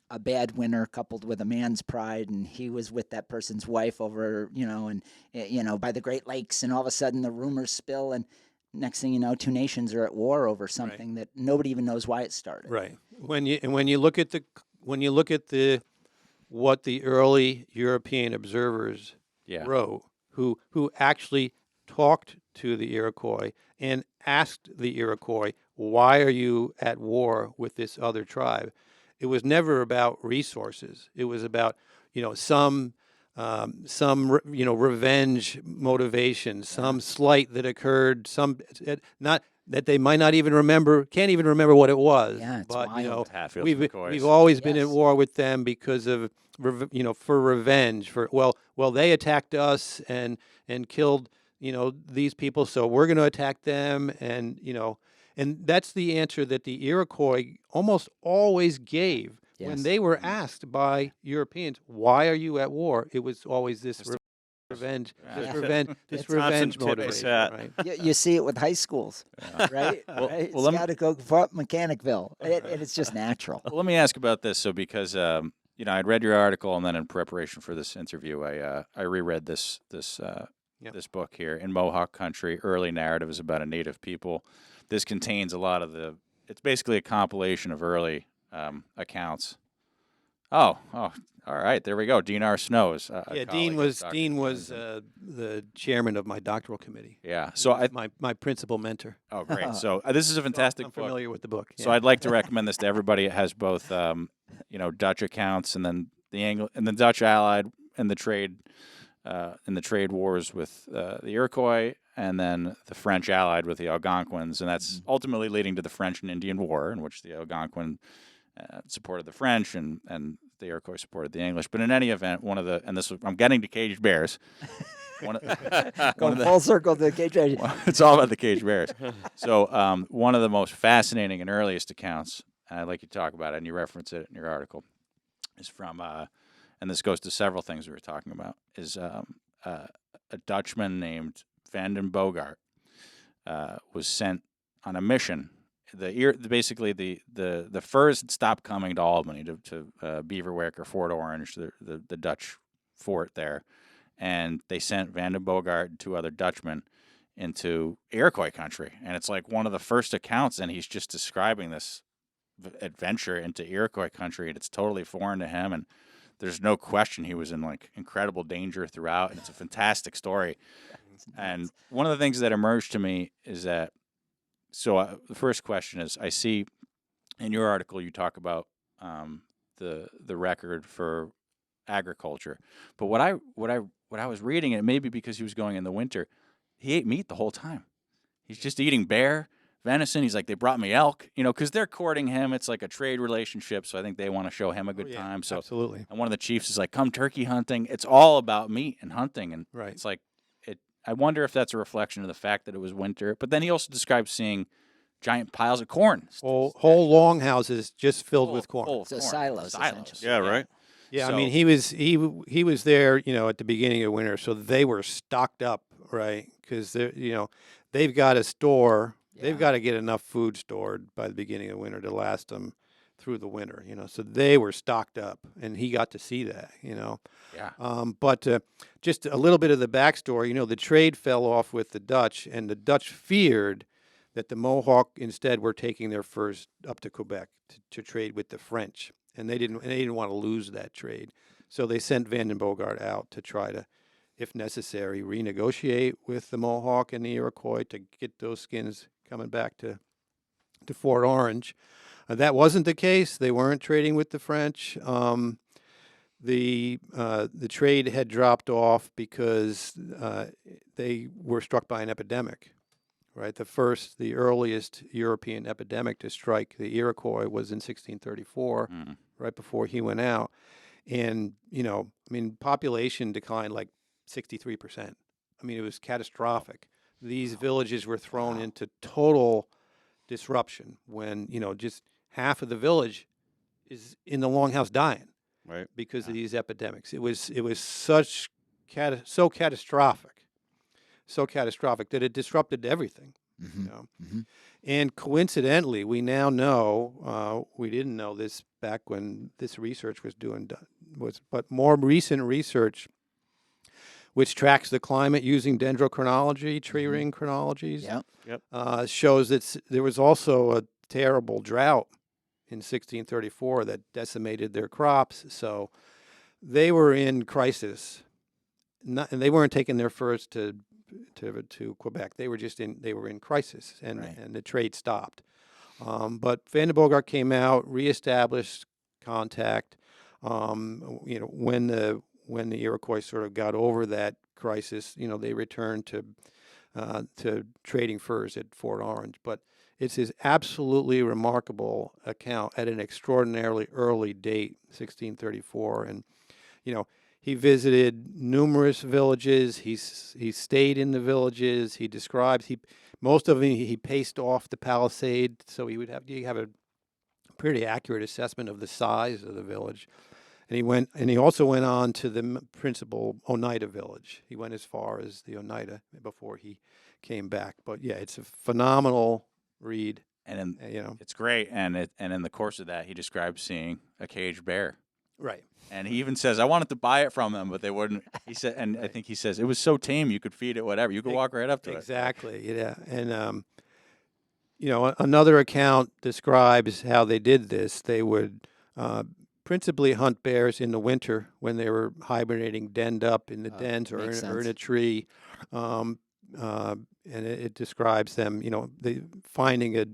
S3: a bad winner coupled with a man's pride, and he was with that person's wife over, by the Great Lakes, and all of a sudden the rumors spill, and next thing you know, two nations are at war over something that nobody even knows why it started.
S2: Right. When you look at what the early European observers wrote, who actually talked to the Iroquois and asked the Iroquois, "Why are you at war with this other tribe?" It was never about resources. It was about some revenge motivation, some slight that occurred, not that they might not even remember, can't even remember what it was.
S3: Yeah, it's
S2: but
S3: wild.
S1: Hatfields,
S2: we've
S1: McCoys.
S2: always been at
S3: Yes.
S2: war with them because of for revenge. They attacked us and killed these people, so we're going to attack them. And, and that's the answer that the Iroquois almost always gave when
S3: Yes.
S2: they were asked by Europeans, why are you at war? It was always this revenge,
S1: Yeah.
S2: this
S5: Constant
S2: revenge
S5: tit for
S2: motivation,
S5: tat.
S2: right?
S3: You see it with high schools, right? Right?
S1: well, let me-
S3: It's got to go for Mechanicville, and it's just natural.
S1: Well, let me ask about this. So, because I'd read your article, and then in preparation for this interview, I reread this
S2: Yep.
S1: this book here, In Mohawk Country: Early Narratives About a Native People. This contains a lot of it's basically a compilation of early accounts. Oh, all right, there we go. Dean R. Snow's.
S2: Yeah,
S1: Dean
S2: Dean was the chairman of my doctoral committee.
S1: Yeah. So
S2: my principal mentor.
S1: Oh, great. So this is a fantastic
S2: I'm
S1: book.
S2: familiar with the book.
S1: So I'd like to recommend this to everybody. It has both, Dutch accounts, and then the Dutch allied in the trade wars with the Iroquois, and then the French allied with the Algonquins, and that's ultimately leading to the French and Indian War, in which the Algonquin supported the French and the Iroquois supported the English. But in any event, I'm getting to caged bears.
S3: Going full circle to the cage.
S1: It's all about the caged bears. So one of the most fascinating and earliest accounts, and I'd like you to talk about it, and you reference it in your article, is from, and this goes to several things we were talking about, is a Dutchman named Van den Bogart was sent on a mission. Basically the furs had stopped coming to Albany, to Beaverwick or Fort Orange, the Dutch fort there, and they sent Van den Bogart and 2 other Dutchmen into Iroquois country. And it's like one of the first accounts, and he's just describing this adventure into Iroquois country, and it's totally foreign to him, and there's no question he was in like incredible danger throughout, and it's a fantastic story. And one of the things that emerged to me is that, the first question is, I see in your article you talk about the record for agriculture, but what I was reading, it may be because he was going in the winter, he ate meat the whole time. He's just eating bear, venison. He's like, they brought me elk, because they're courting him. It's like a trade relationship, so I think they want to show him a good time. So
S2: absolutely.
S1: And one of the chiefs is like, come turkey hunting. It's all about meat and hunting, and
S2: Right.
S1: it's like I wonder if that's a reflection of the fact that it was winter. But then he also describes seeing giant piles of corn.
S2: Whole longhouses just filled with corn.
S1: Full of
S3: So
S1: corn.
S3: silos, essentially.
S5: Yeah, right.
S2: Yeah,
S1: So-
S2: I mean, he was there, at the beginning of winter, so they were stocked up, right? Because they've got to store, they've
S3: Yeah.
S2: got to get enough food stored by the beginning of winter to last them through the winter, So they were stocked up, and he got to see that,
S1: Yeah.
S2: But just a little bit of the backstory, the trade fell off with the Dutch, and the Dutch feared that the Mohawk instead were taking their furs up to Quebec to trade with the French, and they didn't want to lose that trade, so they sent Van den Bogart out to try to, if necessary, renegotiate with the Mohawk and the Iroquois to get those skins coming back to Fort Orange. That wasn't the case. They weren't trading with the French. The trade had dropped off because they were struck by an epidemic, right? The earliest European epidemic to strike the Iroquois was in 1634, right before he went out. And, population declined like 63%. It was catastrophic. These villages were thrown into total disruption when, just half of the village is in the longhouse dying.
S5: Right.
S2: Because of these epidemics. It was so catastrophic that it disrupted everything. And coincidentally, we now know, we didn't know this back when this research but more recent research, which tracks the climate using dendrochronology, tree ring chronologies, shows that there was also a terrible drought in 1634 that decimated their crops. So they were in crisis, and they weren't taking their furs to Quebec. They were in crisis, and the trade stopped. But Van den Bogart came out, reestablished contact. When the Iroquois sort of got over that crisis, they returned to trading furs at Fort Orange. But it's his absolutely remarkable account at an extraordinarily early date, 1634, and He visited numerous villages. He stayed in the villages. He describes most of them he paced off the palisade, so you have a pretty accurate assessment of the size of the village. And he also went on to the principal Oneida village. He went as far as the Oneida before he came back. But yeah, it's a phenomenal read.
S1: And it's great. And in the course of that, he describes seeing a caged bear.
S2: Right.
S1: And he even says, "I wanted to buy it from them, but they wouldn't." He said, and I think he says it was so tame you could feed it whatever. You could walk right up to it.
S2: Exactly. Yeah. And another account describes how they did this. They would principally hunt bears in the winter when they were hibernating, denned up in the dens or in a tree. And it describes them, finding a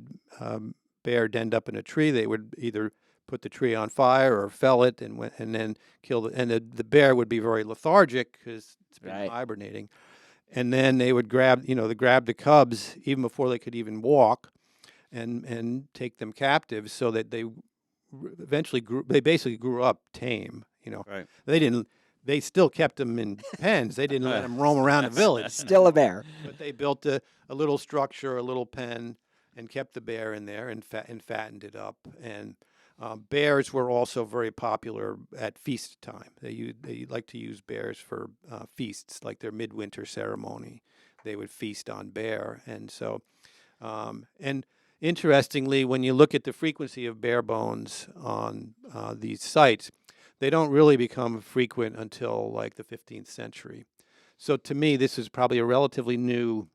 S2: bear denned up in a tree. They would either put the tree on fire or fell it and then kill it. And the bear would be very lethargic because it's been hibernating. And then they would grab the cubs even before they could even walk and take them captive, so that they eventually basically grew up tame.
S5: Right.
S2: They still kept them in pens. They didn't let them roam around the village.
S3: Still a bear.
S2: But they built a little structure, a little pen, and kept the bear in there and fattened it up. And bears were also very popular at feast time. They like to use bears for feasts, like their midwinter ceremony. They would feast on bear. And so, and interestingly, when you look at the frequency of bear bones on these sites, they don't really become frequent until like the 15th century. So to me, this is probably a relatively new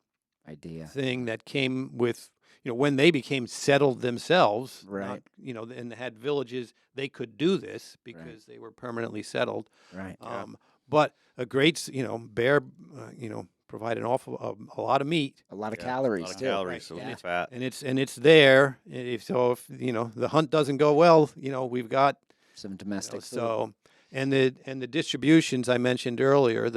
S3: idea
S2: thing that came with, when they became settled themselves,
S3: right?
S2: And had villages, they could do this because they were permanently settled,
S3: right?
S2: But a great, bear, provide a lot of meat,
S3: a lot of calories,
S5: a lot of
S3: too.
S5: calories, so it's fat,
S2: and it's there. If the hunt doesn't go well, we've got
S3: some domestic food.
S2: So, and the distributions I mentioned earlier,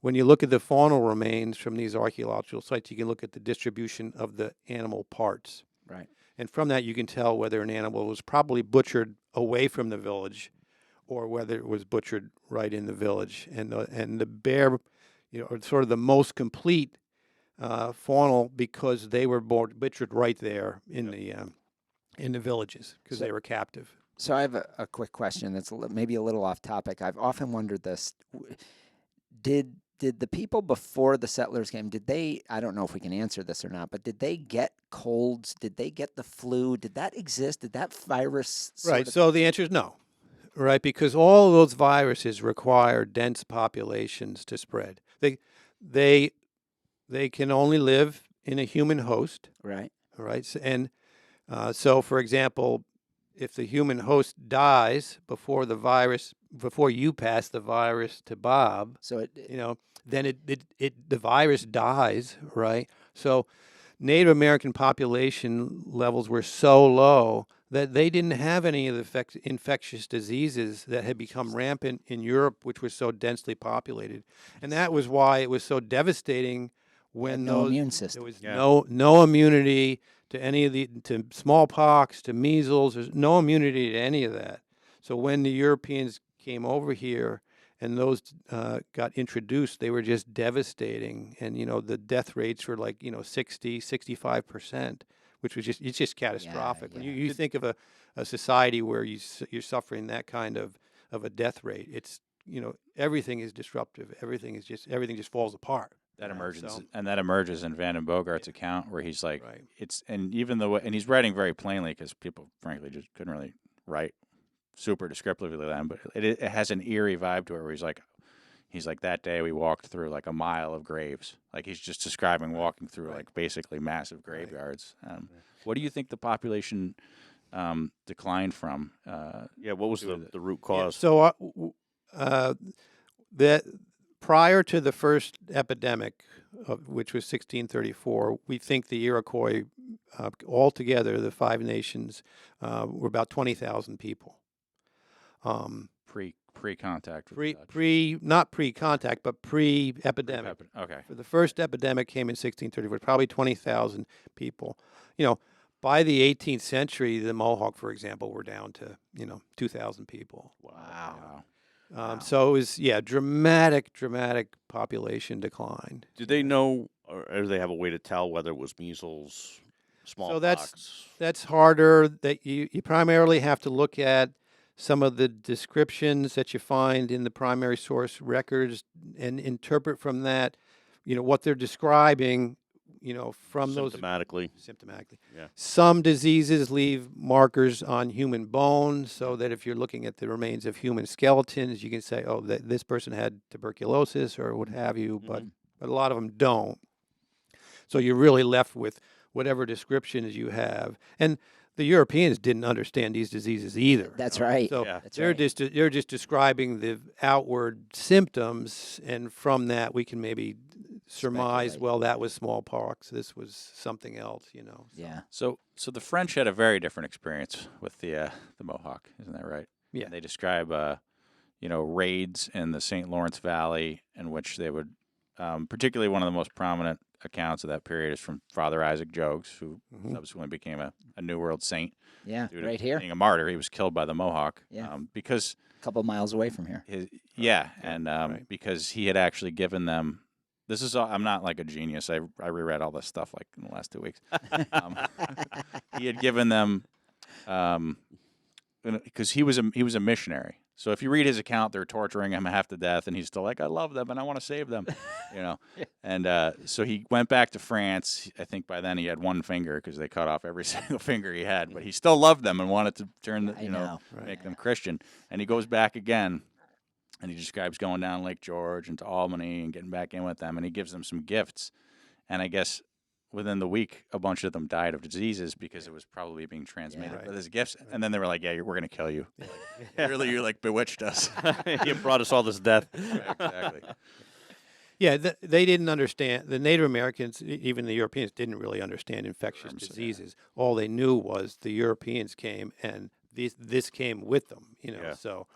S2: when you look at the faunal remains from these archaeological sites, you can look at the distribution of the animal parts.
S3: Right.
S2: And from that, you can tell whether an animal was probably butchered away from the village or whether it was butchered right in the village. And the bear, are sort of the most complete faunal because they were butchered right there in the villages because they were captive.
S3: So I have a quick question that's maybe a little off topic. I've often wondered this. Did the people before the settlers came, I don't know if we can answer this or not, but did they get colds? Did they get the flu? Did that exist? Did that virus
S2: Right, so the answer is no, right? Because all of those viruses require dense populations to spread. They can only live in a human host.
S3: Right.
S2: Right, so for example, if the human host dies before you pass the virus to Bob,
S3: so
S2: then the virus dies, right? So Native American population levels were so low that they didn't have any of the infectious diseases that had become rampant in Europe, which was so densely populated, and that was why it was so devastating when
S3: immune system.
S2: There was no immunity to any of to smallpox, to measles. There's no immunity to any of that. So when the Europeans came over here and those got introduced, they were just devastating. And, the death rates were like, 60, 65%, which was just catastrophic.
S3: Yeah.
S2: When you think of a society where you're suffering that kind of a death rate, it's, everything is disruptive. Everything just falls apart.
S1: That emerges in Van den Bogaert's account where he's like,
S2: Right.
S1: and he's writing very plainly because people, frankly, just couldn't really write super descriptively then, but it has an eerie vibe to it where he's like, that day we walked through like a mile of graves. Like he's just describing walking through like basically massive graveyards. What do you think the population declined from?
S5: what was the root cause?
S2: Yeah, so that prior to the first epidemic, which was 1634, we think the Iroquois, altogether, the Five Nations, were about 20,000 people.
S1: Pre-contact.
S2: Not pre-contact, but pre-epidemic.
S1: Okay.
S2: The first epidemic came in 1634, probably 20,000 people. By the 18th century, the Mohawk, for example, were down to 2,000 people.
S1: Wow.
S3: Wow.
S2: So it was, dramatic population decline.
S5: Did they know, or do they have a way to tell whether it was measles, smallpox?
S2: That's harder. That you primarily have to look at some of the descriptions that you find in the primary source records and interpret from that, what they're describing, from those
S5: symptomatically. Yeah.
S2: Some diseases leave markers on human bones, so that if you're looking at the remains of human skeletons, you can say, oh, this person had tuberculosis or what have you, but a lot of them don't. So you're really left with whatever descriptions you have. And the Europeans didn't understand these diseases either.
S3: That's right.
S2: So
S5: Yeah.
S3: That's
S2: they're
S3: right.
S2: they're just describing the outward symptoms, and from that we can maybe surmise,
S3: Speculate.
S2: well, that was smallpox, this was something else,
S3: Yeah.
S1: So the French had a very different experience with the Mohawk, isn't that right?
S2: Yeah.
S1: And they describe raids in the St. Lawrence Valley in which they would, particularly one of the most prominent accounts of that period is from Father Isaac Jogues, who subsequently became a New World saint.
S3: Yeah.
S1: Due to
S3: Right here.
S1: being a martyr, he was killed by the Mohawk.
S3: Yeah.
S1: Because
S3: A couple miles away from here.
S1: because he had actually given them. This is all, I'm not like a genius. I reread all this stuff like in the last 2 weeks. He had given them, because he was a missionary. So if you read his account, they're torturing him half to death, and he's still like, I love them and I want to save them, And so he went back to France. I think by then he had one finger because they cut off every single finger he had, but he still loved them and wanted to turn, make them Christian. And he goes back again. And he describes going down Lake George into Albany and getting back in with them, and he gives them some gifts. And I guess within the week, a bunch of them died of diseases because it was probably being transmitted with his gifts. And then they were like, "Yeah, we're going to kill you. Really, you like bewitched us.
S5: You brought us all this death."
S1: Right, exactly.
S2: Yeah, they didn't understand. The Native Americans, even the Europeans, didn't really understand infectious diseases. All they knew was the Europeans came, and this came with them.
S5: Yeah.
S2: So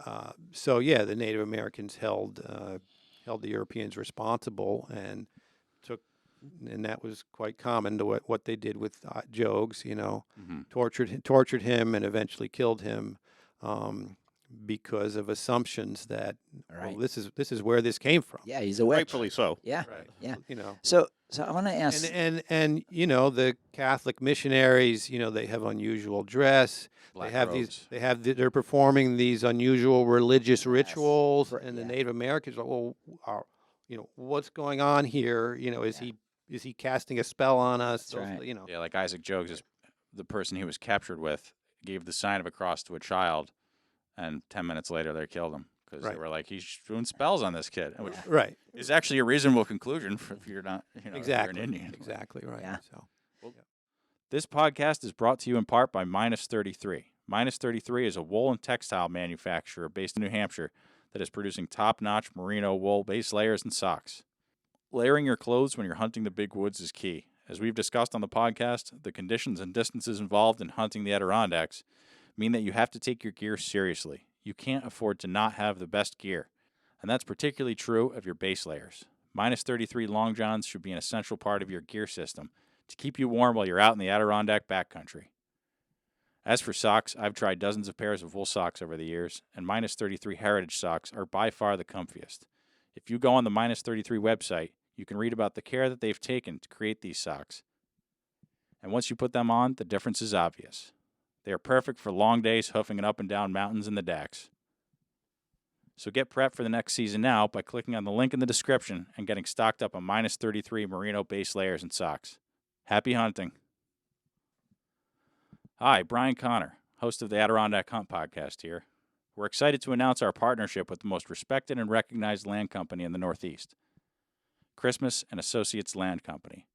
S2: the Native Americans held the Europeans responsible, and that was quite common to what they did with Jogues. Tortured him, and eventually killed him. Because of assumptions that this is where this came from.
S3: Yeah, he's a witch.
S5: Rightfully so.
S3: Yeah.
S2: Right.
S3: Yeah.
S2: So
S3: So I want to ask.
S2: and the Catholic missionaries, they have unusual dress.
S1: Black
S2: they have
S1: robes.
S2: they're performing these unusual religious rituals,
S3: Right,
S2: and the
S3: yeah.
S2: Native Americans are, well, what's going on here? Is he casting a spell on us?
S3: That's right.
S1: Yeah, like Isaac Jogues, is the person he was captured with, gave the sign of a cross to a child, and 10 minutes later they killed him because they were like, he's doing spells on this kid, which
S2: Right.
S1: is actually a reasonable conclusion if you're not,
S2: Exactly.
S1: if you're an Indian.
S2: Exactly right.
S3: Yeah.
S2: So.
S1: This podcast is brought to you in part by Minus 33. Minus 33 is a wool and textile manufacturer based in New Hampshire that is producing top-notch merino wool base layers and socks. Layering your clothes when you're hunting the big woods is key. As we've discussed on the podcast, the conditions and distances involved in hunting the Adirondacks mean that you have to take your gear seriously. You can't afford to not have the best gear. And that's particularly true of your base layers. Minus 33 long johns should be an essential part of your gear system to keep you warm while you're out in the Adirondack backcountry. As for socks, I've tried dozens of pairs of wool socks over the years, and Minus 33 Heritage socks are by far the comfiest. If you go on the Minus 33 website, you can read about the care that they've taken to create these socks. And once you put them on, the difference is obvious. They are perfect for long days hoofing it up and down mountains in the Dacks. So get prepped for the next season now by clicking on the link in the description and getting stocked up on Minus 33 merino base layers and socks. Happy hunting. Hi, Brian Connor, host of the Adirondack Hunt Podcast here. We're excited to announce our partnership with the most respected and recognized land company in the Northeast, Christmas and Associates Land Company.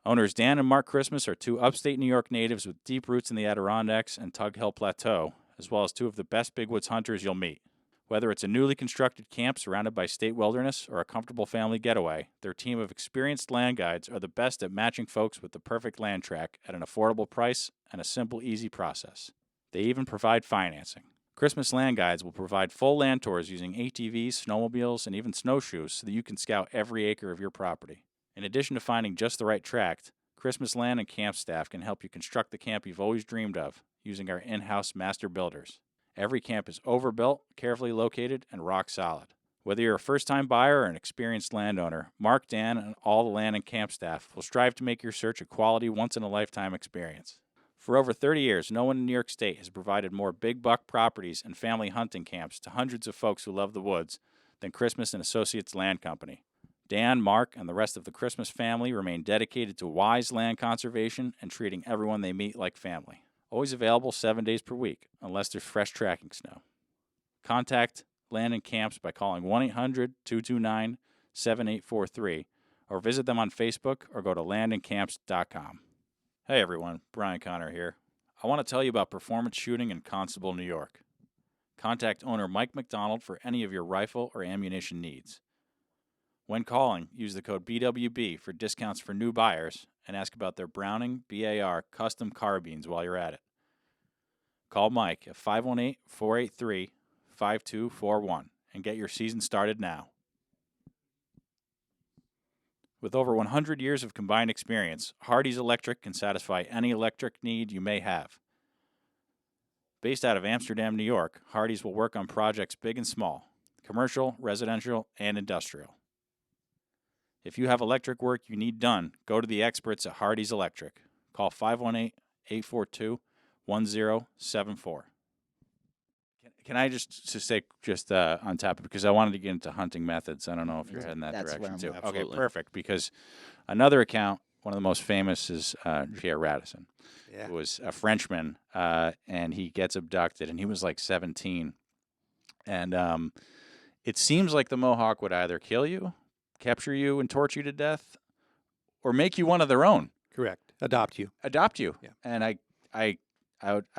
S1: Owners Dan and Mark Christmas are two upstate New York natives with deep roots in the Adirondacks and Tug Hill Plateau, as well as two of the best big woods hunters you'll meet. Whether it's a newly constructed camp surrounded by state wilderness or a comfortable family getaway, their team of experienced land guides are the best at matching folks with the perfect land track at an affordable price and a simple, easy process. They even provide financing. Christmas Land Guides will provide full land tours using ATVs, snowmobiles, and even snowshoes so that you can scout every acre of your property. In addition to finding just the right tract, Christmas Land and camp staff can help you construct the camp you've always dreamed of using our in-house master builders. Every camp is overbuilt, carefully located, and rock solid. Whether you're a first-time buyer or an experienced landowner, Mark, Dan, and all the land and camp staff will strive to make your search a quality, once-in-a-lifetime experience. For over 30 years, no one in New York State has provided more big-buck properties and family hunting camps to hundreds of folks who love the woods than Christmas and Associates Land Company. Dan, Mark, and the rest of the Christmas family remain dedicated to wise land conservation and treating everyone they meet like family. Always available 7 days per week, unless there's fresh tracking snow. Contact Land and Camps by calling 1-800-229-7843 or visit them on Facebook or go to landandcamps.com. Hey everyone, Brian Connor here. I want to tell you about performance shooting in Constable, New York. Contact owner Mike McDonald for any of your rifle or ammunition needs. When calling, use the code BWB for discounts for new buyers and ask about their Browning BAR custom carbines while you're at it. Call Mike at 518-483-5241 and get your season started now. With over 100 years of combined experience, Hardee's Electric can satisfy any electric need you may have. Based out of Amsterdam, New York, Hardee's will work on projects big and small, commercial, residential, and industrial. If you have electric work you need done, go to the experts at Hardee's Electric. Call 518-842-1074. Can I just say on top, because I wanted to get into hunting methods. I don't know if you're heading that direction too.
S5: Absolutely.
S1: Okay, perfect. Because another account, one of the most famous, is Pierre Rison, who was a Frenchman, and he gets abducted, and he was like 17. And it seems like the Mohawk would either kill you, capture you, and torture you to death, or make you one of their own.
S2: Correct. Adopt you.
S1: Yeah. And I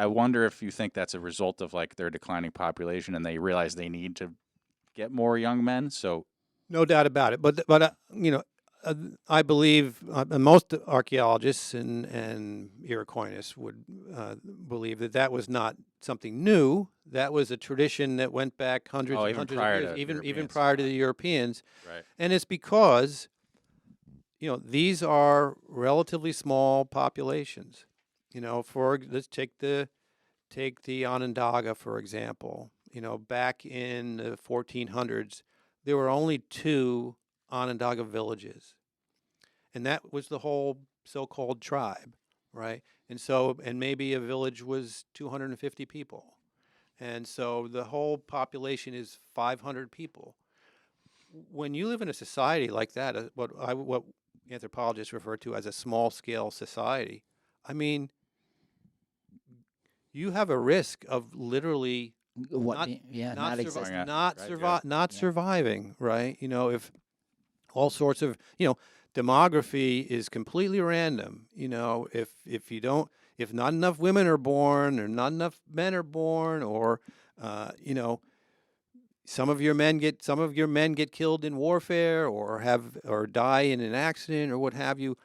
S1: wonder if you think that's a result of like their declining population, and they realize they need to get more young men. So,
S2: no doubt about it. But I believe most archaeologists and Iroquois would believe that was not something new. That was a tradition that went back hundreds of years, even prior to the Europeans.
S1: Right.
S2: And it's because these are relatively small populations. Let's take the Onondaga, for example. Back in the 1400s, there were only 2 Onondaga villages, and that was the whole so-called tribe, right? And maybe a village was 250 people, and so the whole population is 500 people. When you live in a society like that, what anthropologists refer to as a small-scale society, I mean, you have a risk of literally not surviving, right? If all sorts of, demography is completely random. If not enough women are born, or not enough men are born, or some of your men get killed in warfare, or die in an accident, or what have you.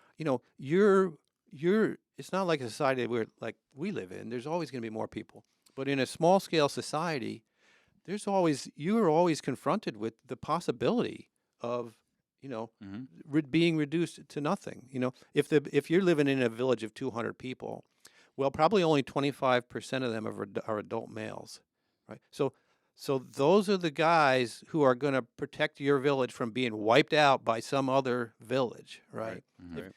S2: It's not like a society where like we live in. There's always going to be more people. But in a small scale society, you are always confronted with the possibility of being reduced to nothing. If you're living in a village of 200 people, well, probably only 25% of them are adult males, right? So those are the guys who are going to protect your village from being wiped out by some other village, right?
S1: Mm-hmm.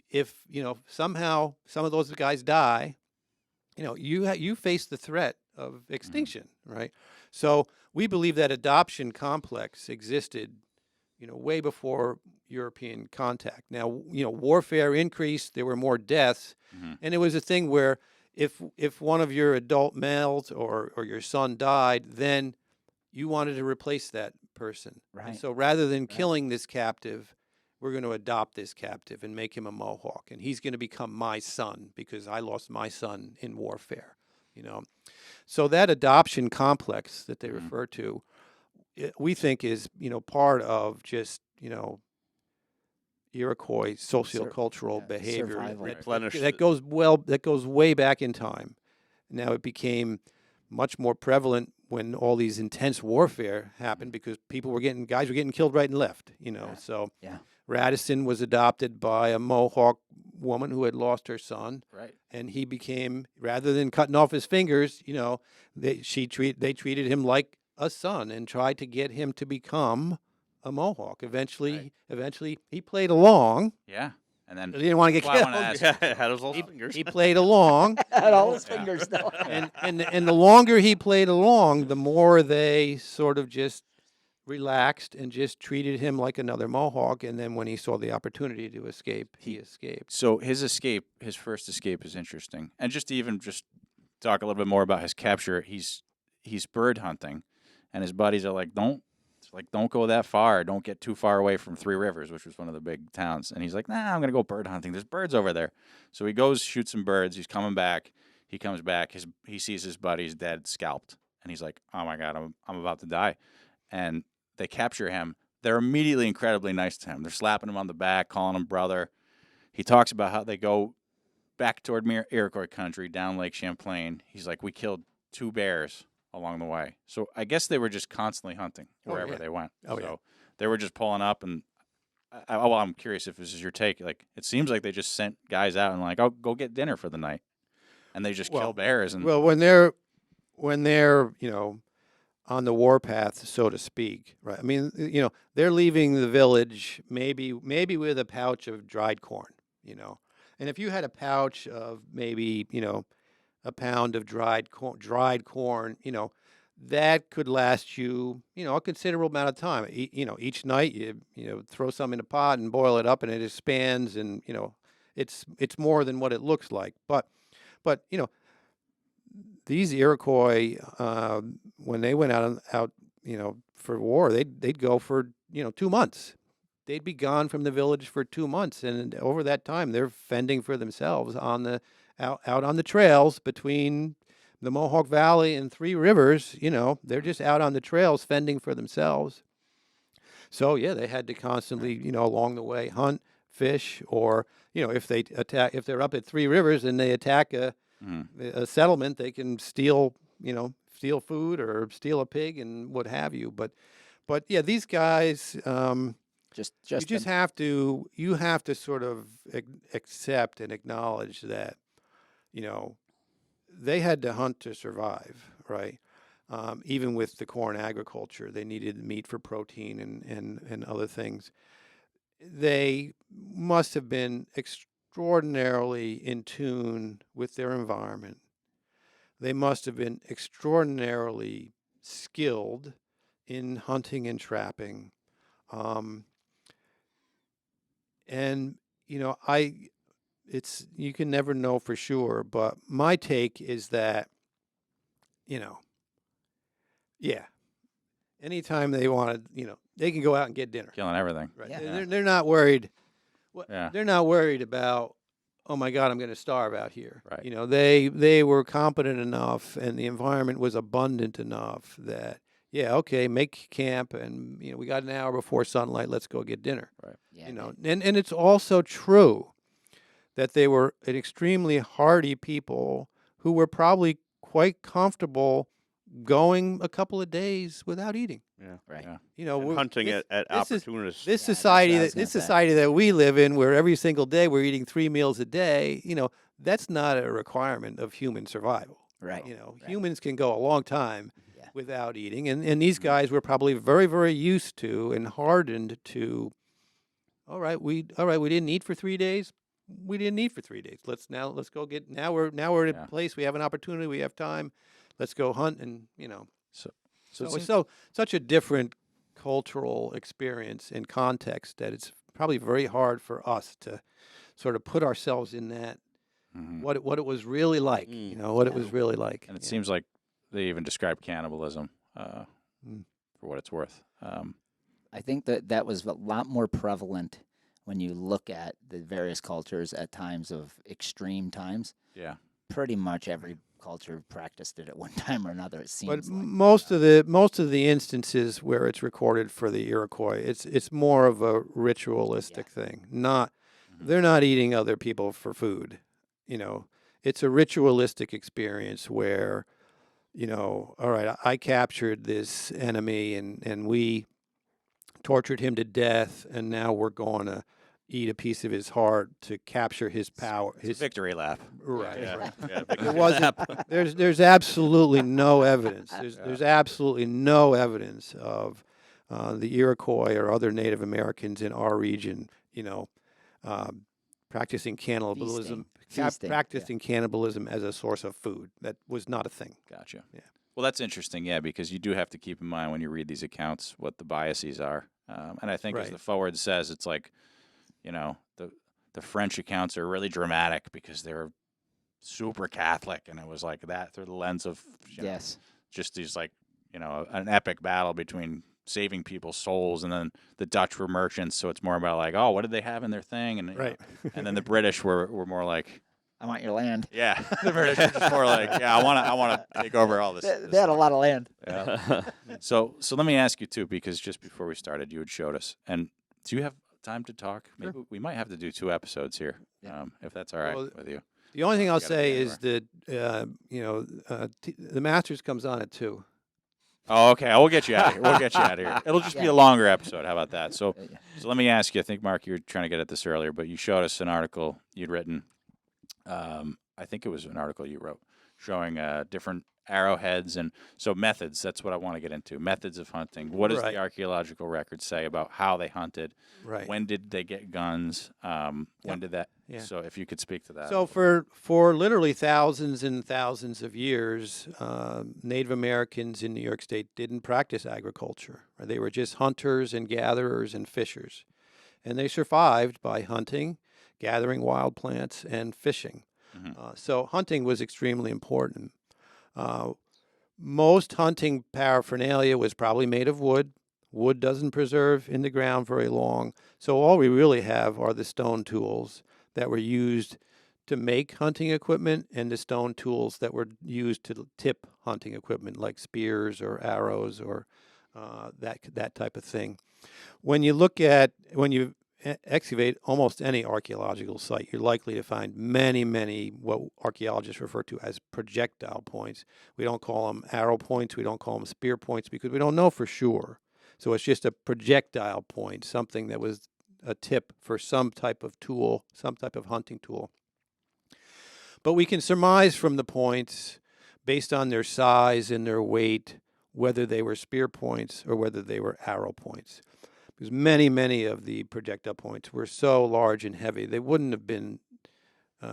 S2: If somehow some of those guys die, you face the threat of extinction, right? So we believe that adoption complex existed, way before European contact. Now, warfare increased, there were more deaths, and it was a thing where if one of your adult males or your son died, then you wanted to replace that person.
S3: Right.
S2: And so rather than killing this captive, we're going to adopt this captive and make him a Mohawk, and he's going to become my son because I lost my son in warfare. So that adoption complex that they refer to, we think is part of just Iroquois sociocultural behavior that goes way back in time. Now it became much more prevalent when all these intense warfare happened because guys were getting killed right and left. Radisson was adopted by a Mohawk woman who had lost her son,
S1: Right.
S2: and he became, rather than cutting off his fingers, they treated him like a son and tried to get him to become a Mohawk. Eventually, he played along.
S1: Yeah. And then
S2: He didn't want to get
S1: Well, I
S2: killed.
S1: wanna ask-
S5: Yeah, had his little fingers.
S2: He played along,
S3: Had all his
S1: Yeah.
S3: fingers still.
S2: and the longer he played along, the more they sort of just relaxed and just treated him like another Mohawk. And then when he saw the opportunity to escape, he escaped.
S1: So his first escape is interesting. And just to even just talk a little bit more about his capture, he's bird hunting, and his buddies are like, don't go that far. Don't get too far away from Three Rivers, which was one of the big towns. And he's like, nah, I'm going to go bird hunting. There's birds over there. So he goes, shoots some birds. He's coming back. He comes back. He sees his buddies dead, scalped. And he's like, oh, my God, I'm about to die. And they capture him. They're immediately incredibly nice to him. They're slapping him on the back, calling him brother. He talks about how they go back toward Iroquois country, down Lake Champlain. He's like, we killed 2 bears along the way. So I guess they were just constantly hunting wherever
S2: yeah.
S1: they went.
S2: Oh,
S1: so
S2: yeah.
S1: they were just pulling up, and I'm curious if this is your take. Like, it seems like they just sent guys out and like, oh, go get dinner for the night, and they just kill bears. And
S2: Well, when they're on the warpath, so to speak, right? I mean, they're leaving the village maybe with a pouch of dried corn, and if you had a pouch of maybe a pound of dried corn, that could last you, a considerable amount of time. Each night you throw some in a pot and boil it up, and it expands, and it's more than what it looks like. But these Iroquois, when they went out, for war, they'd go for 2 months. They'd be gone from the village for 2 months, and over that time, they're fending for themselves out on the trails between the Mohawk Valley and Three Rivers. They're just out on the trails fending for themselves. So yeah, they had to constantly, along the way, hunt, fish, or if they're up at Three Rivers and they attack a settlement, they can steal food or steal a pig and what have you. But yeah, these guys, you just have to sort of accept and acknowledge that, they had to hunt to survive, right? Even with the corn agriculture, they needed meat for protein and other things. They must have been extraordinarily in tune with their environment. They must have been extraordinarily skilled in hunting and trapping. And you can never know for sure, but my take is that, anytime they wanted, they can go out and get dinner.
S1: killing everything.
S2: Right.
S3: Yeah.
S2: They're not worried.
S1: Yeah.
S2: They're not worried about, oh my God, I'm going to starve out here.
S1: Right.
S2: They were competent enough, and the environment was abundant enough that, okay, make camp, and we got an hour before sunlight. Let's go get dinner.
S1: Right.
S3: Yeah,
S2: And it's also true that they were an extremely hardy people who were probably quite comfortable going a couple of days without eating.
S5: Yeah.
S3: Right.
S1: Yeah.
S5: And hunting at opportunists.
S2: This
S3: Yeah,
S2: society,
S3: that's what I was gonna
S2: this
S3: say.
S2: society that we live in, where every single day we're eating 3 meals a day, that's not a requirement of human survival.
S3: Right. Right.
S2: Humans can go a long time
S3: Yeah.
S2: without eating, and these guys were probably very, very used to and hardened to. All right, we didn't eat for 3 days. We didn't eat for 3 days. Let's go get. Now we're at
S1: Yeah.
S2: a place. We have an opportunity. We have time. Let's go hunt, and
S1: So
S2: So
S1: it
S2: it's
S1: seems-
S2: such a different cultural experience and context that it's probably very hard for us to sort of put ourselves in that
S1: Mhm.
S2: what it was really like. What it was really like.
S1: And it seems like they even describe cannibalism
S2: Mm.
S1: for what it's worth.
S3: I think that was a lot more prevalent when you look at the various cultures at times of extreme times.
S1: Yeah.
S3: Pretty much every culture practiced it at one time or another. It seems
S2: But
S3: like.
S2: most of the instances where it's recorded for the Iroquois, it's more of a ritualistic thing. They're not eating other people for food. It's a ritualistic experience where, all right, I captured this enemy and we tortured him to death, and now we're going to eat a piece of his heart to capture his power.
S1: His victory lap.
S2: Right.
S1: Yeah.
S2: Right.
S1: Yeah,
S2: There
S1: victory
S2: wasn't.
S1: lap.
S2: There's absolutely no evidence. There's absolutely no evidence of the Iroquois or other Native Americans in our region, practicing cannibalism.
S3: Feasting,
S2: Practicing cannibalism as a source of food. That was not a thing.
S1: Gotcha.
S2: Yeah.
S1: Well, that's interesting, because you do have to keep in mind when you read these accounts what the biases are. And I think as
S2: Right.
S1: the forward says, it's like, the French accounts are really dramatic because they're super Catholic, and it was like that through the lens of
S3: Yes.
S1: just these an epic battle between saving people's souls, and then the Dutch were merchants, so it's more about like, oh, what did they have in their thing, and
S2: Right.
S1: and then the British were more like,
S3: I want your land.
S1: yeah, the British were just more like, yeah, I want to take over all this.
S3: They had a lot of land.
S1: Yeah. So let me ask you too, because just before we started, you had showed us, and do you have time to talk? Maybe we might have to do 2 episodes here, if that's all right
S2: Well,
S1: with you.
S2: The only thing I'll
S1: gotta be
S2: say is that the Masters comes on at 2.
S1: Oh, okay. We'll get you out of here. It'll just be a longer episode. How about that? So let me ask you. I think, Mark, you were trying to get at this earlier, but you showed us an article you'd written. I think it was an article you wrote showing different arrowheads and so methods. That's what I want to get into. Methods of hunting. What does the archaeological record say about how they hunted?
S2: Right.
S1: When did they get guns? When did that?
S2: Yeah.
S1: So if you could speak to that.
S2: So for literally thousands and thousands of years, Native Americans in New York State didn't practice agriculture. They were just hunters and gatherers and fishers. And they survived by hunting, gathering wild plants, and fishing. So hunting was extremely important. Most hunting paraphernalia was probably made of wood. Wood doesn't preserve in the ground very long. So all we really have are the stone tools that were used to make hunting equipment and the stone tools that were used to tip hunting equipment like spears or arrows or that type of thing. When you excavate almost any archaeological site, you're likely to find many what archaeologists refer to as projectile points. We don't call them arrow points. We don't call them spear points because we don't know for sure. So it's just a projectile point, something that was a tip for some type of tool, some type of hunting tool. But we can surmise from the points, based on their size and their weight, whether they were spear points or whether they were arrow points. Because many of the projectile points were so large and heavy, they wouldn't have been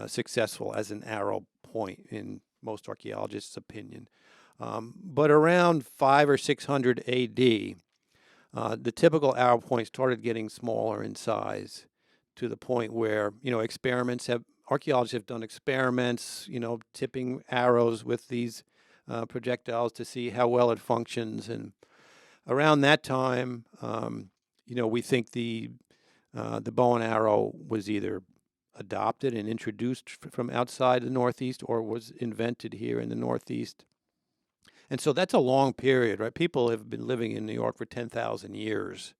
S2: successful as an arrow point in most archaeologists' opinion. But around 500 or 600 AD, the typical arrow point started getting smaller in size to the point where, archaeologists have done experiments, tipping arrows with these projectiles to see how well it functions. And around that time, we think the bow and arrow was either adopted and introduced from outside the Northeast or was invented here in the Northeast. And so that's a long period, right? People have been living in New York for 10,000 years.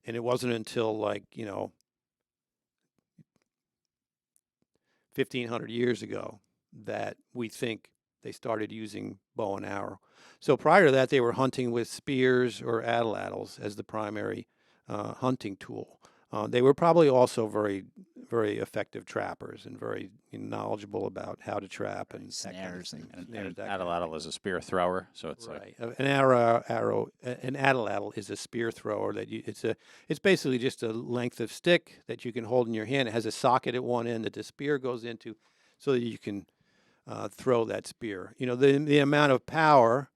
S2: And it wasn't until 1,500 years ago that we think they started using bow and arrow. So prior to that, they were hunting with spears or atlatls as the primary hunting tool. They were probably also very, very effective trappers and very knowledgeable about how to trap and
S3: snares
S2: that kind of
S1: And
S2: thing.
S1: an atlatl is a spear thrower, so it's
S2: Right. An atlatl is a spear thrower it's basically just a length of stick that you can hold in your hand. It has a socket at one end that the spear goes into so that you can throw that spear. The amount of power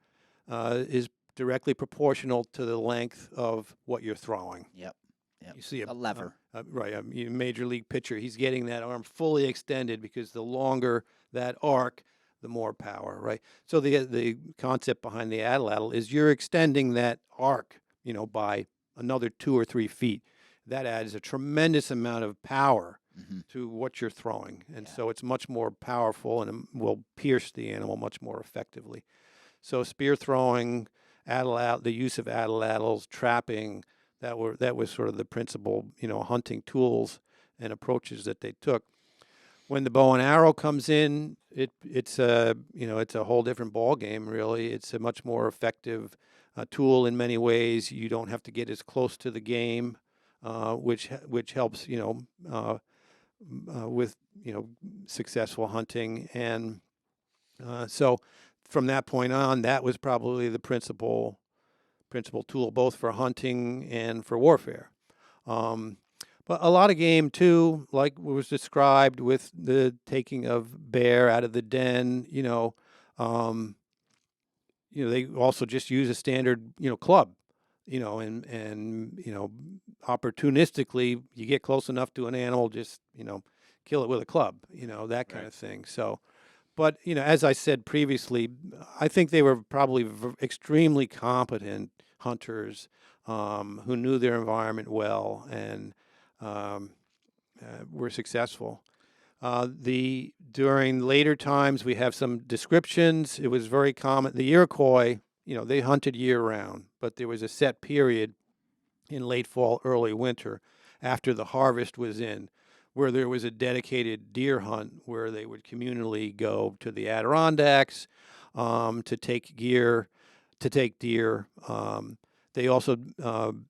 S2: is directly proportional to the length of what you're throwing.
S3: Yep.
S2: You see
S3: A lever.
S2: Right, a major league pitcher, he's getting that arm fully extended because the longer that arc, the more power, right? So the concept behind the atlatl is you're extending that arc, by another 2 or 3 feet. That adds a tremendous amount of power to what you're throwing, and so it's much more powerful and will pierce the animal much more effectively. So spear throwing, the use of atlatls, trapping. That was sort of the principal, hunting tools and approaches that they took. when the bow and arrow comes in, it's a it's a whole different ball game. Really, it's a much more effective tool in many ways. You don't have to get as close to the game, which helps with successful hunting. And so from that point on, that was probably the principal tool, both for hunting and for warfare. But a lot of game too, like was described with the taking of bear out of the den. They also just use a standard club. And opportunistically, you get close enough to an animal, just kill it with a club. That kind of thing. So. But, as I said previously, I think they were probably extremely competent hunters who knew their environment well and were successful. During later times, we have some descriptions. It was very common. The Iroquois, they hunted year-round, but there was a set period in late fall, early winter, after the harvest was in, where there was a dedicated deer hunt where they would communally go to the Adirondacks to take deer. They also,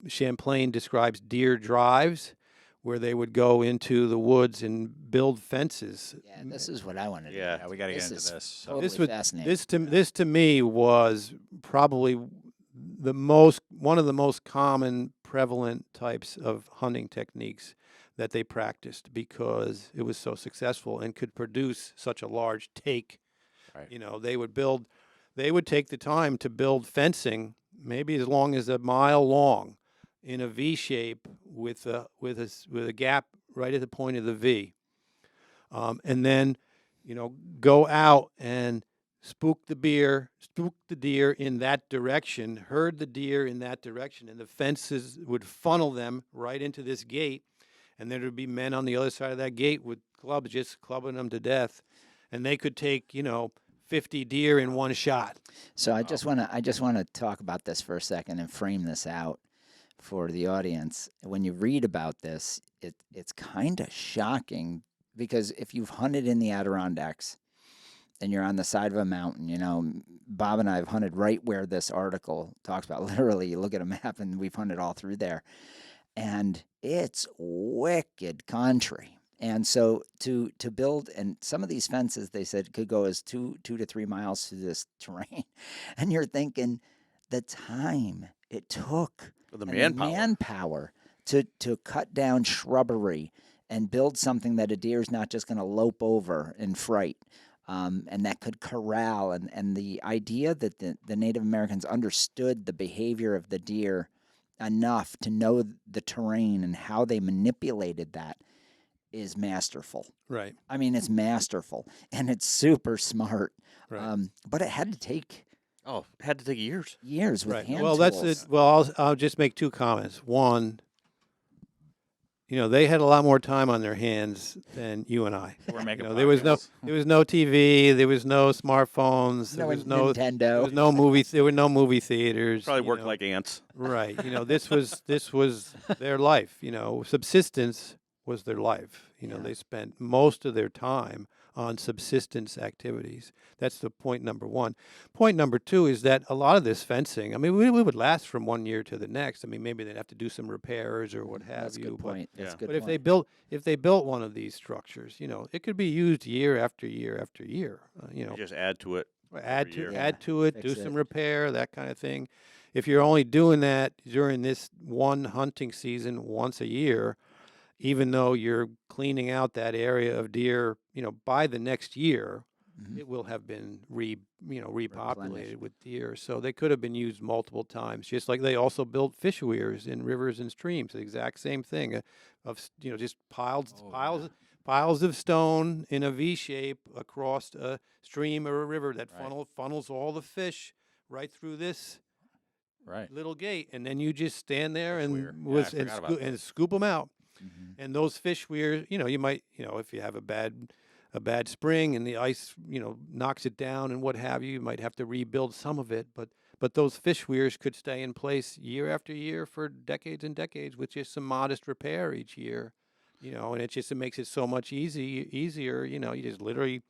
S2: Champlain describes deer drives, where they would go into the woods and build fences.
S3: Yeah, this is what I wanted to
S1: Yeah, we got to get into this. So.
S3: Totally fascinating.
S2: This to me was probably one of the most common prevalent types of hunting techniques that they practiced, because it was so successful and could produce such a large take.
S1: Right.
S2: They would take the time to build fencing, maybe as long as a mile long, in a V shape with a gap right at the point of the V, and then go out and spook the deer in that direction, herd the deer in that direction, and the fences would funnel them right into this gate. And there would be men on the other side of that gate with clubs just clubbing them to death. And they could take, 50 deer in one shot.
S3: So I just want to talk about this for a second and frame this out for the audience. When you read about this, it's kind of shocking, because if you've hunted in the Adirondacks and you're on the side of a mountain, Bob and I have hunted right where this article talks about. Literally, you look at a map and we've hunted all through there. And it's wicked country. And so to build, and some of these fences, they said, could go as 2 to 3 miles through this terrain. And you're thinking the time it took,
S5: The
S3: and
S5: manpower.
S3: to cut down shrubbery and build something that a deer's not just going to lope over in fright. And that could corral. And the idea that the Native Americans understood the behavior of the deer enough to know the terrain and how they manipulated that is masterful.
S2: Right.
S3: I mean, it's masterful, and it's super smart.
S2: Right.
S3: But it had to take
S5: years.
S3: years with
S2: Right.
S3: hand
S2: Well,
S3: tools.
S2: that's it. Well, I'll just make two comments. One, they had a lot more time on their hands than you and I.
S1: We're making
S2: there was no TV, there was no smartphones, there
S3: No
S2: was no
S3: Nintendo.
S2: there was no movie. There were no movie theaters.
S5: Probably worked like ants.
S2: Right. This was their life. Subsistence was their life. They spent most of their time on subsistence activities. That's the point number one. Point number two is that a lot of this fencing, I mean, we would last from one year to the next. I mean, maybe they'd have to do some repairs or what have
S3: That's a
S2: you.
S3: good point. That's a good
S2: But
S3: point.
S2: if they built one of these structures, it could be used year after year after year.
S5: You just add to it.
S2: Add
S5: every year.
S2: to it,
S3: Fix
S2: do some
S3: it.
S2: repair, that kind of thing. If you're only doing that during this one hunting season once a year, even though you're cleaning out that area of deer, by the next year,
S3: Mhm.
S2: it will have been repopulated
S3: Replenished.
S2: with deer. So they could have been used multiple times, just like they also built fish weirs in rivers and streams. The exact same thing of just piles of stone in a V shape across a stream or a river that
S1: Right.
S2: funnels all the fish right through this
S1: Right.
S2: little gate, and then you just stand there
S1: Fish
S2: and
S1: weir. Yeah, I forgot about
S2: and scoop them out.
S3: Mhm.
S2: And those fish weirs, you might, if you have a bad spring and the ice, knocks it down and what have you, you might have to rebuild some of it. But those fish weirs could stay in place year after year for decades and decades with just some modest repair each year. And it makes it so much easier. You just literally,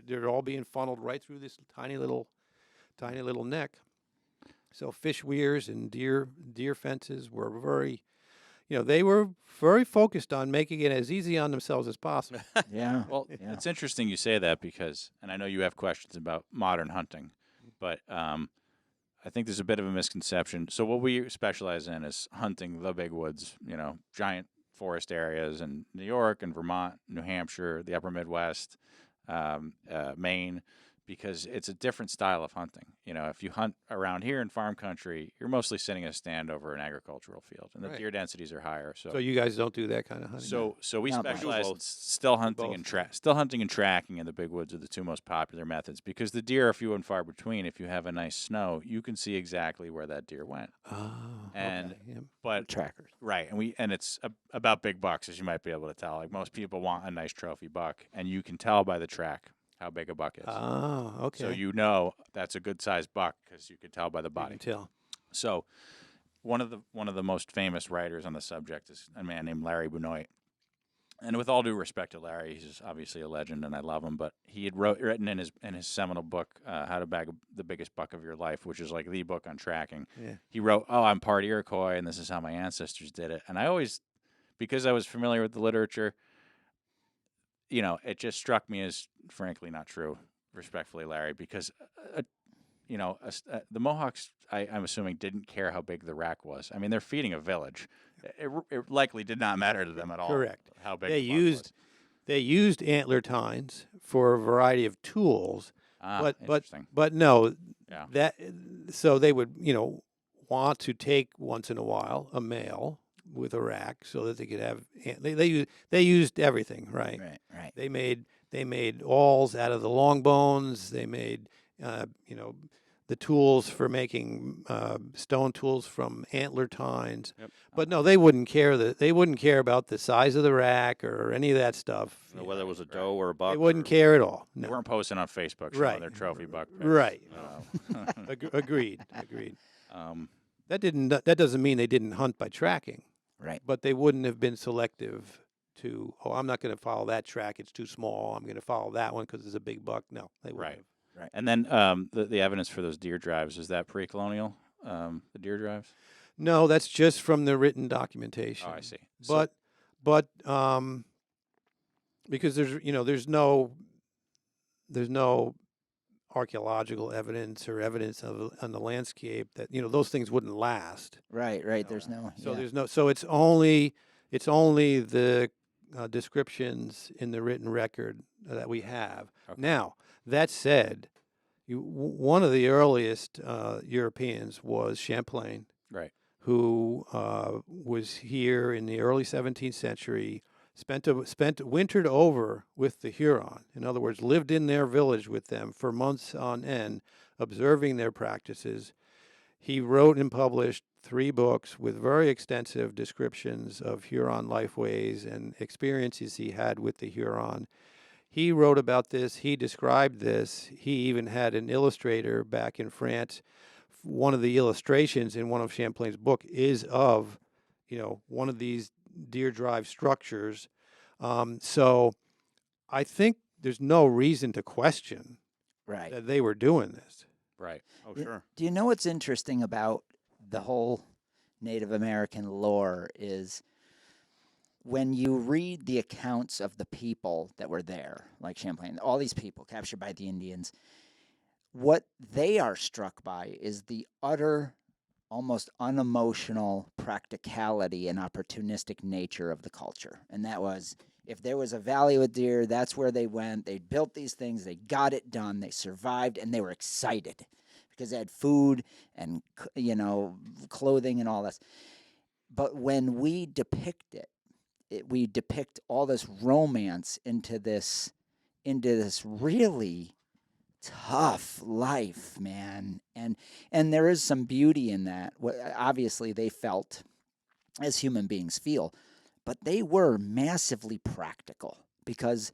S2: they're all being funneled right through this tiny little neck. So fish weirs and deer fences were very, they were very focused on making it as easy on themselves as possible.
S3: Yeah.
S1: Well,
S3: Yeah.
S1: it's interesting you say that because, and I know you have questions about modern hunting, but I think there's a bit of a misconception. So what we specialize in is hunting the big woods, giant forest areas in New York and Vermont, New Hampshire, the upper Midwest, Maine, because it's a different style of hunting. If you hunt around here in farm country, you're mostly sitting a stand over an agricultural field, and the
S2: Right.
S1: deer densities are higher.
S2: So you guys don't do that kind of hunting?
S1: So we
S3: Not much.
S1: specialize in
S5: Both.
S1: still hunting
S2: Both.
S1: and still hunting and tracking in the big woods are the two most popular methods because the deer are few and far between. If you have a nice snow, you can see exactly where that deer went.
S2: Oh,
S1: And
S2: okay. Yeah.
S1: But
S3: Trackers.
S1: right, and it's about big bucks, as you might be able to tell. Like most people want a nice trophy buck, and you can tell by the track how big a buck is.
S2: Oh, okay.
S1: So that's a good sized buck because you can tell by the
S2: You
S1: body.
S2: can tell.
S1: So one of the most famous writers on the subject is a man named Larry Benoit. And with all due respect to Larry, he's obviously a legend, and I love him. But he had written in his seminal book, "How to Bag the Biggest Buck of Your Life," which is like the book on tracking.
S2: Yeah.
S1: He wrote, "Oh, I'm part Iroquois, and this is how my ancestors did it." And I always, because I was familiar with the literature, it just struck me as frankly not true. Respectfully, Larry, because the Mohawks, I'm assuming, didn't care how big the rack was. I mean, they're feeding a village. It likely did not matter to them at all.
S2: Correct.
S1: How big
S2: They
S1: the buck was.
S2: they used antler tines for a variety of tools, but
S1: Interesting.
S2: no,
S1: Yeah.
S2: so they would want to take once in a while a male with a rack so that they could have they used everything, right?
S3: Right.
S2: They made awls out of the long bones. They made the tools for making stone tools from antler tines.
S5: Yep.
S2: But no, they wouldn't care about the size of the rack or any of that stuff.
S5: Whether it was a doe or a buck.
S2: They wouldn't
S5: or-
S2: care at all.
S1: They
S2: No.
S1: weren't posting on Facebook showing
S2: Right.
S1: their trophy buck. pics.
S2: Right.
S1: Uh,
S2: Agreed.
S1: um,
S2: That doesn't mean they didn't hunt by tracking,
S3: Right.
S2: but they wouldn't have been selective to, I'm not going to follow that track, it's too small. I'm going to follow that one because it's a big buck. No, they wouldn't
S1: Right.
S2: have.
S1: and then the evidence for those deer drives, is that pre-colonial, the deer drives?
S2: No, that's just from the written documentation.
S1: Oh, I see. So-
S2: But because there's no archaeological evidence or evidence on the landscape that those things wouldn't last.
S3: Right. There's no.
S2: So
S3: yeah.
S2: there's no. So it's only the descriptions in the written record that we have.
S1: Okay.
S2: Now that said, one of the earliest Europeans was Champlain,
S1: Right.
S2: who was here in the early 17th century. Wintered over with the Huron. In other words, lived in their village with them for months on end, observing their practices. He wrote and published 3 books with very extensive descriptions of Huron lifeways and experiences he had with the Huron. He wrote about this. He described this. He even had an illustrator back in France. One of the illustrations in one of Champlain's book is of, one of these deer drive structures. So I think there's no reason to question
S3: Right.
S2: that they were doing this.
S1: Right.
S5: Oh,
S3: Y-
S5: sure.
S3: Do you know what's interesting about the whole Native American lore is when you read the accounts of the people that were there, like Champlain, all these people captured by the Indians, what they are struck by is the utter, almost unemotional practicality and opportunistic nature of the culture. And that was, if there was a valley with deer, that's where they went. They built these things. They got it done. They survived, and they were excited because they had food and, clothing and all this. But when we depict we depict all this romance into this really tough life, man. And there is some beauty in that. Obviously, they felt, as human beings feel, but they were massively practical because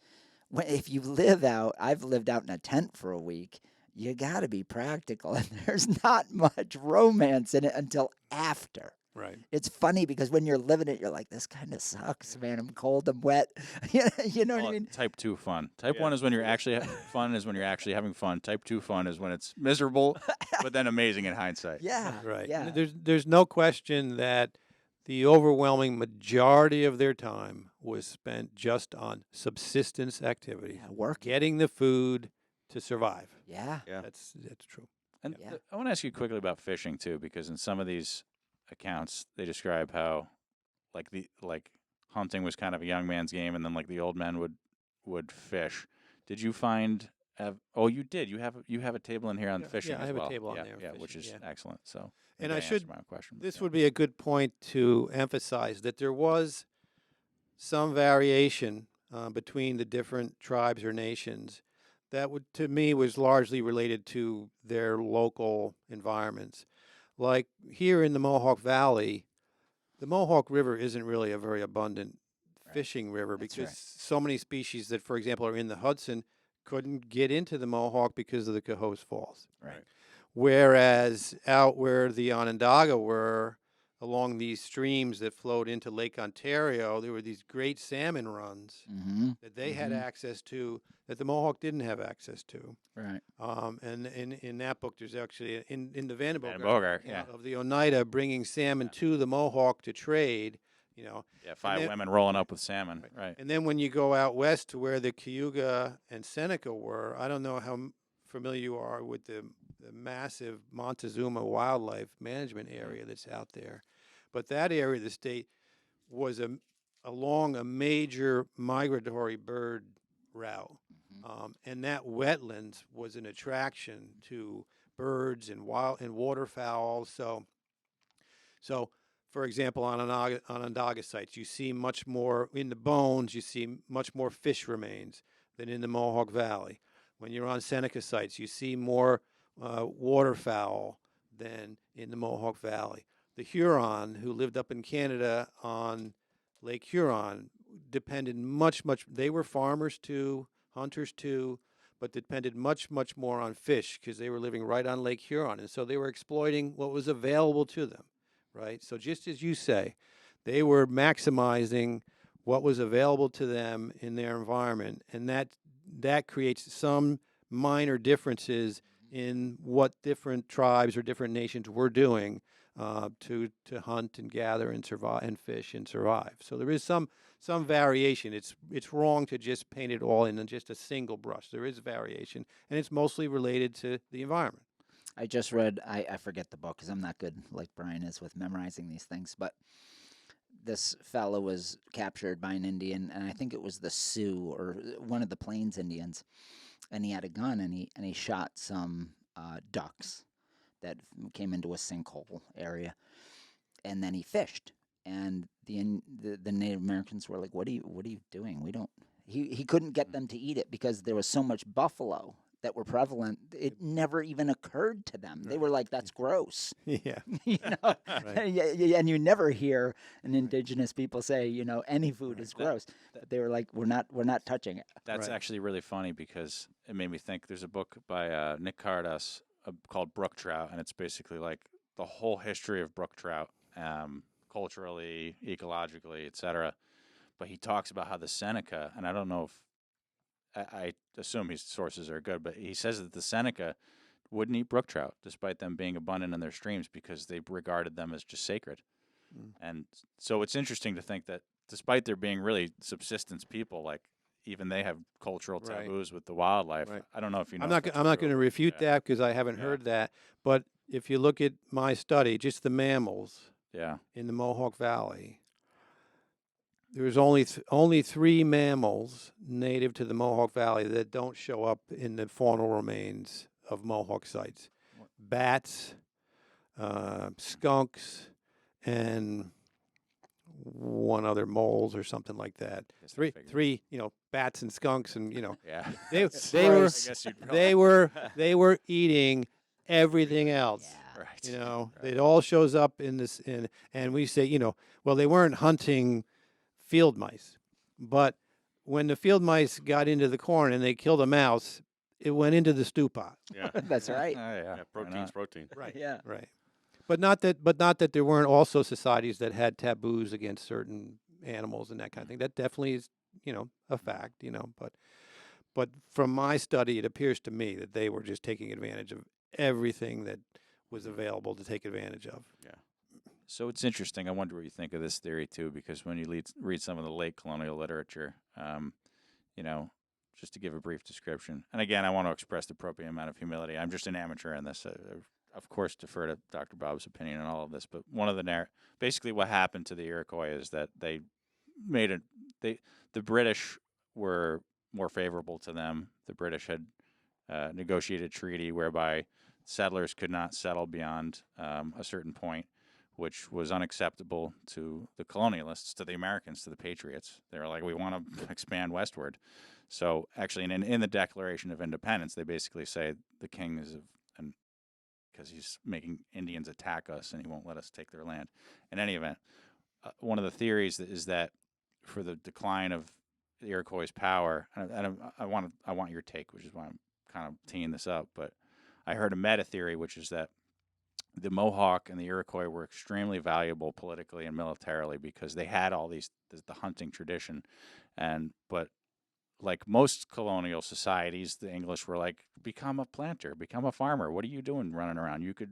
S3: if you live out, I've lived out in a tent for a week, you got to be practical. And there's not much romance in it until after.
S2: Right.
S3: It's funny because when you're living it, you're like, this kind of sucks, man. I'm cold, I'm wet. You know what I mean?
S1: Type 2 fun. Type 1 is when you're actually fun is when you're actually having fun. Type 2 fun is when it's miserable, but then amazing in hindsight.
S3: Yeah.
S2: Right.
S3: Yeah.
S2: There's no question that the overwhelming majority of their time was spent just on subsistence activity,
S3: Yeah, work.
S2: getting the food to survive.
S3: Yeah.
S5: Yeah.
S2: That's true.
S1: And
S3: Yeah.
S1: I want to ask you quickly about fishing too, because in some of these accounts they describe how like hunting was kind of a young man's game, and then like the old men would fish. Did you find? Oh, you did. You have a table in here on fishing.
S2: Yeah, I
S1: as
S2: have
S1: well.
S2: a table on
S1: yeah,
S2: there.
S1: Yeah,
S2: Fishing,
S1: which is
S2: yeah.
S1: excellent. So,
S2: And
S1: maybe
S2: I should.
S1: answered my question.
S2: This
S1: Yeah.
S2: would be a good point to emphasize that there was some variation between the different tribes or nations that would, to me, was largely related to their local environments. Like here in the Mohawk Valley, the Mohawk River isn't really a very abundant fishing river
S3: That's
S2: because
S3: right.
S2: so many species that, for example, are in the Hudson couldn't get into the Mohawk because of the Cohoes Falls.
S3: Right.
S2: Whereas out where the Onondaga were, along these streams that flowed into Lake Ontario, there were these great salmon runs
S3: Mm-hmm.
S2: that they had access to that the Mohawk didn't have access to.
S3: Right.
S2: And in that book, there's actually, in the Vandenberg
S1: Vandenberg,
S2: account of the Oneida bringing salmon to the Mohawk to trade, you know.
S1: Yeah, 5
S2: then-
S1: women rolling up with salmon. Right.
S2: And then when you go out west to where the Cayuga and Seneca were, I don't know how familiar you are with the massive Montezuma wildlife management area that's out there. But that area of the state was along a major migratory bird route. And that wetlands was an attraction to birds and waterfowl. So, for example, on Onondaga sites, you see much more in the bones. You see much more fish remains than in the Mohawk Valley. When you're on Seneca sites, you see more waterfowl than in the Mohawk Valley. The Huron, who lived up in Canada on Lake Huron, depended much. They were farmers too, hunters too, but depended much more on fish because they were living right on Lake Huron, and so they were exploiting what was available to them, right? So just as you say, they were maximizing what was available to them in their environment, and that creates some minor differences in what different tribes or different nations were doing to hunt and gather and survive and fish and survive. So there is some variation. It's wrong to just paint it all in just a single brush. There is variation, and it's mostly related to the environment.
S3: I just read, I forget the book because I'm not good like Brian is with memorizing these things, but this fellow was captured by an Indian, and I think it was the Sioux or one of the Plains Indians, and he had a gun, and he shot some ducks that came into a sinkhole area, and then he fished, and the Native Americans were like, "What are you doing? We don't." He couldn't get them to eat it because there was so much buffalo that were prevalent. It never even occurred to them. They were like, "That's gross."
S2: Yeah.
S3: You know, and you never hear an indigenous people say, you know, any food is gross. But they were like, we're not touching it.
S1: That's
S2: Right.
S1: actually really funny because it made me think. There's a book by Nick Cardas called Brook Trout, and it's basically like the whole history of brook trout, culturally, ecologically, etc. But he talks about how the Seneca, and I don't know if I assume his sources are good, but he says that the Seneca wouldn't eat brook trout despite them being abundant in their streams because they regarded them as just sacred. And so it's interesting to think that despite there being really subsistence people, like even they have cultural
S2: Right.
S1: taboos with the wildlife.
S2: Right.
S1: I don't know if you know.
S2: I'm
S1: if
S2: not
S1: that's
S2: going
S1: true.
S2: to refute
S1: Yeah.
S2: that because I haven't heard that. But if you look at my study, just the mammals
S1: Yeah.
S2: in the Mohawk Valley, there's only 3 mammals native to the Mohawk Valley that don't show up in the faunal remains of Mohawk sites: bats, skunks, and one other moles or something like that.
S1: Guess I figured.
S2: Three, bats and skunks, and
S1: Yeah.
S2: they
S3: Gross.
S1: I guess you'd
S2: they were eating everything else.
S1: Right.
S2: It all shows up in this, and we say, well, they weren't hunting field mice, but when the field mice got into the corn and they killed a mouse, it went into the stew pot.
S5: Yeah.
S3: That's right.
S1: Oh, yeah.
S5: Yeah, protein's protein.
S2: Right.
S3: Yeah.
S2: Right. But not that there weren't also societies that had taboos against certain animals and that kind of thing. That definitely is, a fact, but from my study, it appears to me that they were just taking advantage of everything that was available to take advantage of.
S5: Yeah.
S1: So it's interesting. I wonder what you think of this theory too, because when you read some of the late colonial literature, just to give a brief description, and again, I want to express the appropriate amount of humility. I'm just an amateur in this. I, of course, defer to Dr. Bob's opinion on all of this, but one of the basically what happened to the Iroquois is that they made the British were more favorable to them. The British had negotiated a treaty whereby settlers could not settle beyond a certain point, which was unacceptable to the colonialists, to the Americans, to the patriots. They were like, we want to expand westward. So actually, in the Declaration of Independence, they basically say the king is because he's making Indians attack us and he won't let us take their land. In any event, one of the theories is that for the decline of the Iroquois' power, and I want your take, which is why I'm kind of teeing this up, but I heard a meta theory, which is that the Mohawk and the Iroquois were extremely valuable politically and militarily because they had all the hunting tradition, but like most colonial societies, the English were like, become a planter, become a farmer. What are you doing running around? You could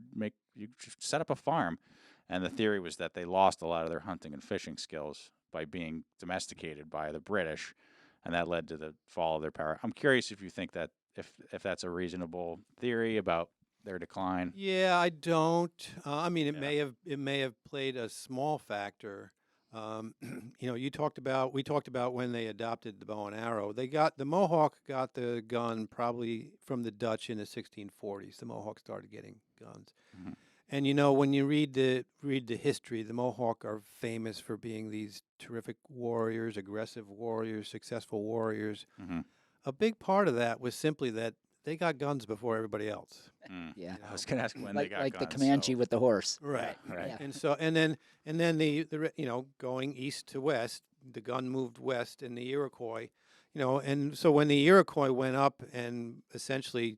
S1: set up a farm. And the theory was that they lost a lot of their hunting and fishing skills by being domesticated by the British, and that led to the fall of their power. I'm curious if you think that if that's a reasonable theory about their decline.
S2: Yeah, I don't. It may have played a small factor. We talked about when they adopted the bow and arrow. The Mohawk got the gun probably from the Dutch in the 1640s. The Mohawk started getting guns.
S1: Mm-hmm.
S2: And when you read the history, the Mohawk are famous for being these terrific warriors, aggressive warriors, successful warriors.
S1: Mm-hmm.
S2: A big part of that was simply that they got guns before everybody else.
S3: Yeah.
S1: I was going to ask when they got
S3: like
S1: guns.
S3: the Comanche with the horse.
S2: Right.
S3: Yeah.
S2: And then the going east to west, the gun moved west, and the Iroquois, and so when the Iroquois went up and essentially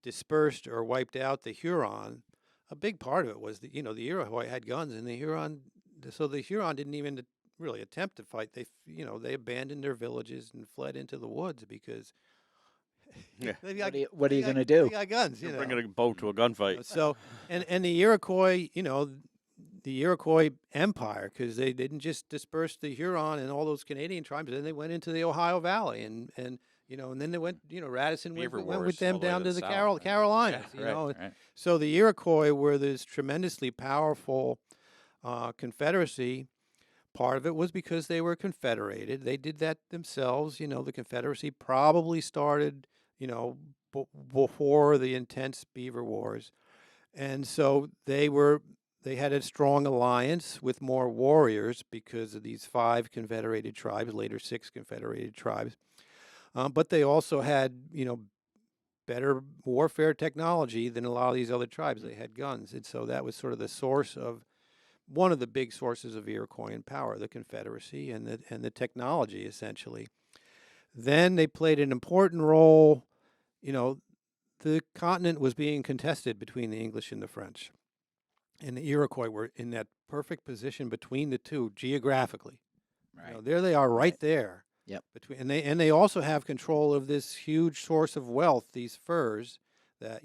S2: dispersed or wiped out the Huron, a big part of it was the Iroquois had guns, and the Huron didn't even really attempt to fight. They abandoned their villages and fled into the woods because
S3: what are you going to do?
S2: They got guns.
S5: You're bringing a bow to a gunfight.
S2: So and the Iroquois, the Iroquois Empire, because they didn't just disperse the Huron and all those Canadian tribes. Then they went into the Ohio Valley and then they went. Radisson went with them down to the Carolinas.
S1: Right.
S2: So the Iroquois were this tremendously powerful confederacy. Part of it was because they were confederated. They did that themselves. The Confederacy probably started, before the intense Beaver Wars. And so they had a strong alliance with more warriors because of these 5 confederated tribes, later 6 confederated tribes. But they also had, better warfare technology than a lot of these other tribes. They had guns. And so that was sort of one of the big sources of Iroquoian power, the Confederacy and the technology, essentially. Then they played an important role. The continent was being contested between the English and the French. And the Iroquois were in that perfect position between the two geographically.
S3: Right.
S2: There they are, right there.
S3: Yep.
S2: And they also have control of this huge source of wealth, these furs, that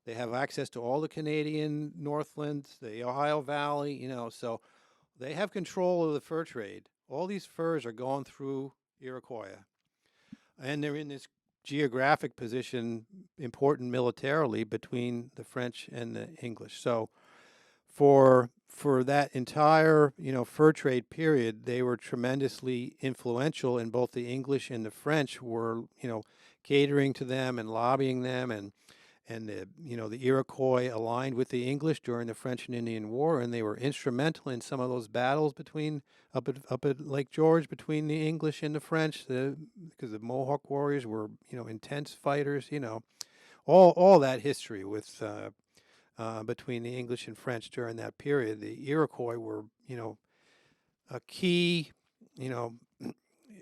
S2: they have access to all the Canadian Northlands, the Ohio Valley, so they have control of the fur trade. All these furs are going through Iroquois, and they're in this geographic position, important militarily, between the French and the English. So for that entire, fur trade period, they were tremendously influential, and both the English and the French were, catering to them and lobbying them, and the Iroquois aligned with the English during the French and Indian War, and they were instrumental in some of those battles up at Lake George between the English and the French, because the Mohawk warriors were intense fighters. All that history with between the English and French during that period. The Iroquois were a key,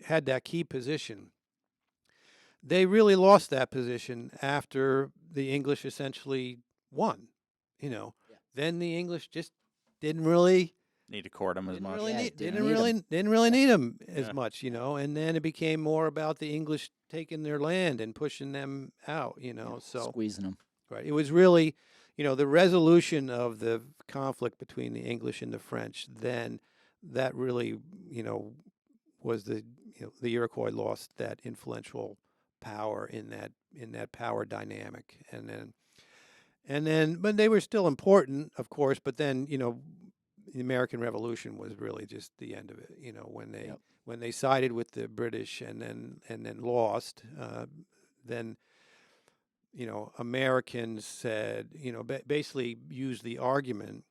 S2: had that key position. They really lost that position after the English essentially won. then the English just didn't really
S1: Need to court them as
S2: didn't
S1: much.
S2: really
S3: Yeah,
S2: need,
S3: didn't
S2: didn't
S3: need 'em.
S2: really didn't really need them as
S5: Yeah.
S2: much, and then it became more about the English taking their land and pushing them out, so
S3: Squeezing them.
S2: right. It was really, the resolution of the conflict between the English and the French. Then that really, was the Iroquois lost that influential power in that power dynamic, but they were still important, of course. But then, the American Revolution was really just the end of it. When they sided with the British and then lost, then Americans said, basically used the argument,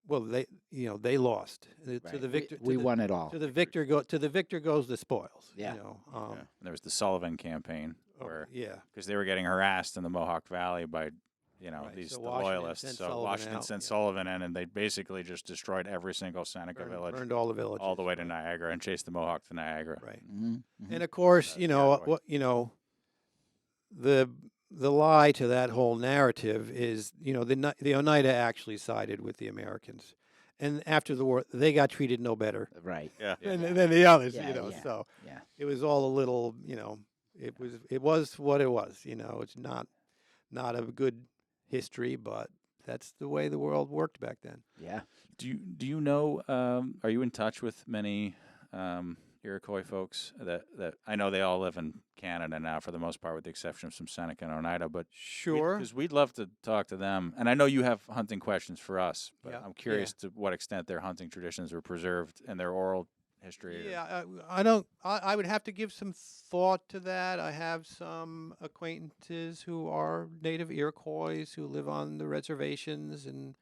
S2: well, they lost. To
S3: Right.
S2: the victor,
S3: We won it all.
S2: to the victor goes the spoils.
S3: Yeah.
S1: Yeah. And there was the Sullivan campaign, where
S2: yeah.
S1: because they were getting harassed in the Mohawk Valley by
S2: Right,
S1: these
S2: so
S1: the
S2: Washington
S1: loyalists.
S2: sent
S1: So
S2: Sullivan
S1: Washington
S2: out,
S1: sent
S2: yeah.
S1: Sullivan in, and they basically just destroyed every single Seneca village
S2: Burned all the villages.
S1: all the way to
S2: right.
S1: Niagara and chased the Mohawk to Niagara.
S2: Right.
S3: Mm-hmm.
S2: And of course,
S1: Yeah, boy.
S2: the lie to that whole narrative is, the Oneida actually sided with the Americans, and after the war, they got treated no better
S3: Right.
S5: Yeah.
S2: than the others.
S3: Yeah, yeah.
S2: So
S3: Yeah.
S2: it was all a little, it was what it was. It's not a good history, but that's the way the world worked back then.
S3: Yeah.
S1: Do you know? Are you in touch with many Iroquois folks that I know they all live in Canada now for the most part, with the exception of some Seneca and Oneida. But
S2: Sure.
S1: because we'd love to talk to them, and I know you have hunting questions for us, but
S2: Yeah,
S1: I'm curious to what extent their hunting traditions were preserved and their oral history.
S2: Yeah, I don't. I would have to give some thought to that. I have some acquaintances who are native Iroquois who live on the reservations and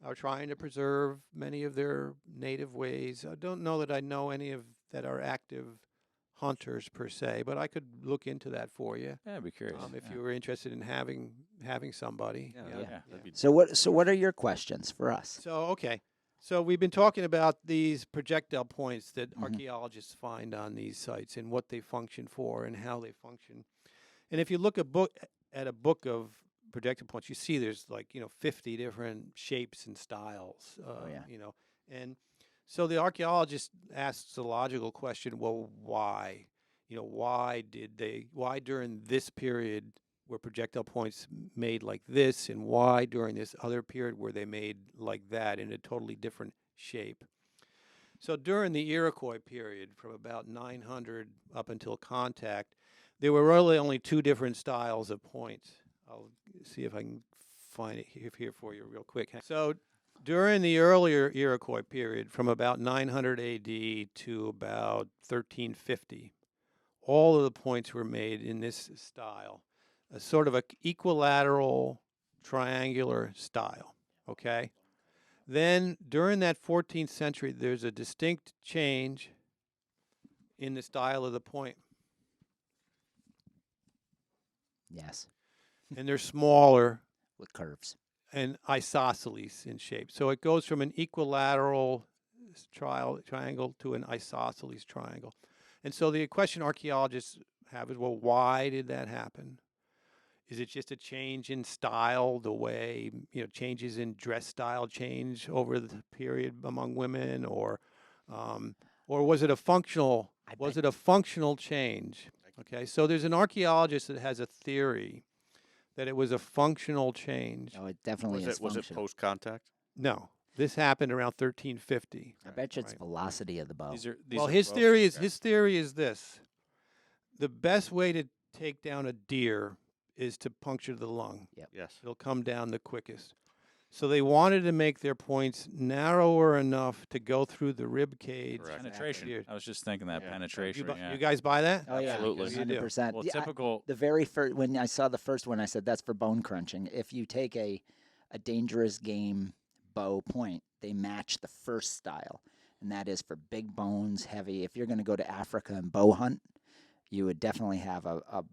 S2: are trying to preserve many of their native ways. I don't know that I know any of that are active hunters per se, but I could look into that for you
S1: Yeah, I'd be curious.
S2: if
S1: Yeah.
S2: you were interested in having somebody.
S5: Yeah,
S3: Yeah.
S5: that'd be
S3: So what are your questions for us?
S2: So, okay. So we've been talking about these projectile points that
S3: Mhm.
S2: archaeologists find on these sites and what they function for and how they function. And if you look at a book of projectile points, you see there's 50 different shapes and styles.
S3: Yeah.
S2: And so the archaeologist asks the logical question, well, why? Why during this period were projectile points made like this, and why during this other period were they made like that in a totally different shape? So during the Iroquois period, from about 900 up until contact, there were really only two different styles of points. I'll see if I can find it here for you real quick. So during the earlier Iroquois period, from about 900 AD to about 1350, all of the points were made in this style. A sort of a equilateral triangular style, okay? Then during that 14th century, there's a distinct change in the style of the point,
S3: Yes.
S2: and they're smaller
S3: With curves.
S2: and isosceles in shape. So it goes from an equilateral triangle to an isosceles triangle. And so the question archaeologists have is, well, why did that happen? Is it just a change in style, the way, changes in dress style change over the period among women, or was it a functional change? Okay, so there's an archaeologist that has a theory that it was a functional change.
S3: Oh, it definitely is
S5: was it
S3: functional.
S5: post contact?
S2: No, this happened around 1350.
S3: I bet you it's
S2: Right.
S3: velocity of the bow.
S1: These
S2: Well,
S1: are
S2: his
S1: both-
S2: theory is
S1: okay.
S2: his theory is this: the best way to take down a deer is to puncture the lung.
S5: Yes.
S2: It'll come down the quickest. So they wanted to make their points narrower enough to go through the rib cage.
S5: Correct.
S1: penetration.
S2: Deer.
S1: I was just thinking that
S5: Yeah.
S1: penetration.
S2: You
S1: yeah.
S2: guys buy that?
S3: Oh yeah,
S5: Absolutely.
S2: You do.
S3: 100%.
S1: Well,
S3: Yeah,
S1: typical.
S3: the very first when I saw the first one, I said that's for bone crunching. If you take a dangerous game bow point, they match the first style, and that is for big bones, heavy. If you're going to go to Africa and bow hunt, you would definitely have a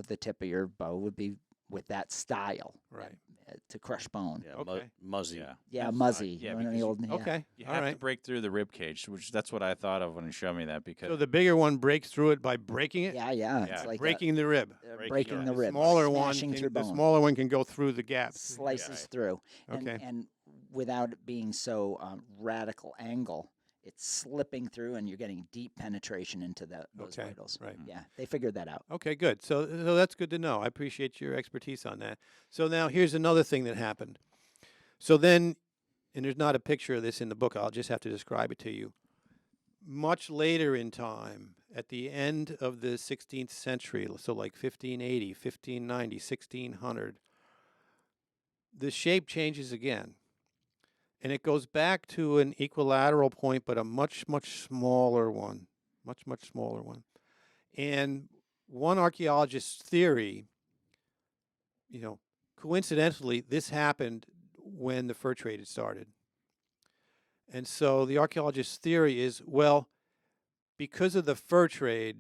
S3: the tip of your bow would be with that style.
S2: Right.
S3: to crush bone.
S5: Yeah,
S2: Okay.
S5: muzzy.
S1: Yeah.
S3: Yeah, muzzy.
S1: yeah,
S3: one of the
S1: because
S3: old, yeah.
S2: Okay.
S1: You
S2: All
S1: have to
S2: right.
S1: break through the rib cage, which that's what I thought of when you showed me that. Because
S2: So the bigger one breaks through it by breaking it.
S3: Yeah,
S1: Yeah,
S3: it's like
S2: breaking the rib.
S3: breaking the
S2: The
S3: rib,
S2: smaller one,
S3: smashing through
S2: the
S3: bone,
S2: smaller one can go through the gap.
S3: slices through,
S2: Okay.
S3: and without it being so radical angle, it's slipping through, and you're getting deep penetration into those
S2: Okay,
S3: vitals.
S2: right.
S3: Yeah, they figured that out.
S2: Okay, good. So that's good to know. I appreciate your expertise on that. So now here's another thing that happened. So then, and there's not a picture of this in the book. I'll just have to describe it to you. Much later in time, at the end of the 16th century, so like 1580, 1590, 1600, the shape changes again. And it goes back to an equilateral point, but a much, much smaller one. Much, much smaller one. And one archaeologist's theory, coincidentally, this happened when the fur trade had started. And so the archaeologist's theory is, well, because of the fur trade,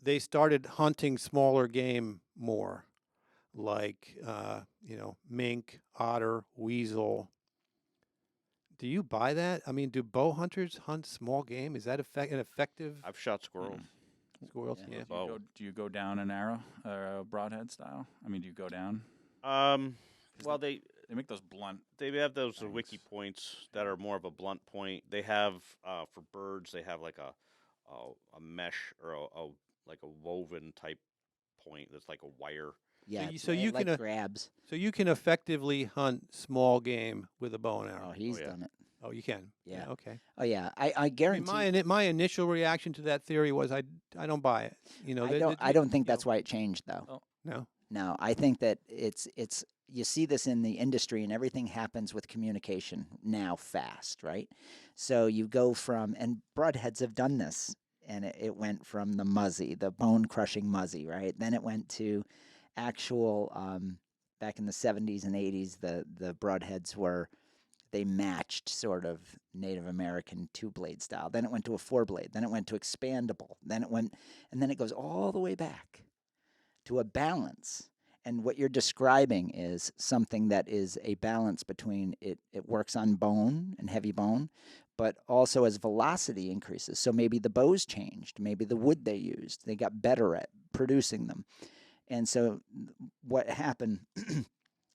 S2: they started hunting smaller game more, like, mink, otter, weasel. Do you buy that? I mean, do bow hunters hunt small game? Is that an effective
S5: I've shot squirrels.
S2: squirrels?
S3: Yeah.
S2: Yeah.
S5: Bow.
S1: do you go down an arrow or broadhead style? I mean, do you go down?
S5: Well, they
S1: make those blunt.
S5: they have those
S1: Thanks.
S5: wiki points that are more of a blunt point. They have for birds. They have like a mesh or like a woven type point that's like a wire.
S3: Yeah,
S2: so you
S3: like
S2: can,
S3: grabs.
S2: So you can effectively hunt small game with a bow and arrow.
S3: Oh, he's
S5: yeah.
S3: done it.
S2: Oh, you can.
S3: Yeah.
S2: Okay.
S3: Oh, yeah. I
S2: I mean,
S3: guarantee.
S2: my initial reaction to that theory was I don't buy it.
S3: I don't think that's why it changed, though.
S2: No.
S3: No, I think that it's you see this in the industry, and everything happens with communication now fast, right? So you go from, and broadheads have done this, and it went from the muzzy, the bone crushing muzzy, right? Then it went to actual back in the 70s and 80s, the broadheads they matched sort of Native American 2-blade style. Then it went to a 4-blade. Then it went to expandable. Then it goes all the way back to a balance. And what you're describing is something that is a balance between it works on bone and heavy bone, but also as velocity increases. So maybe the bows changed. Maybe the wood they used, they got better at producing them. And so what happened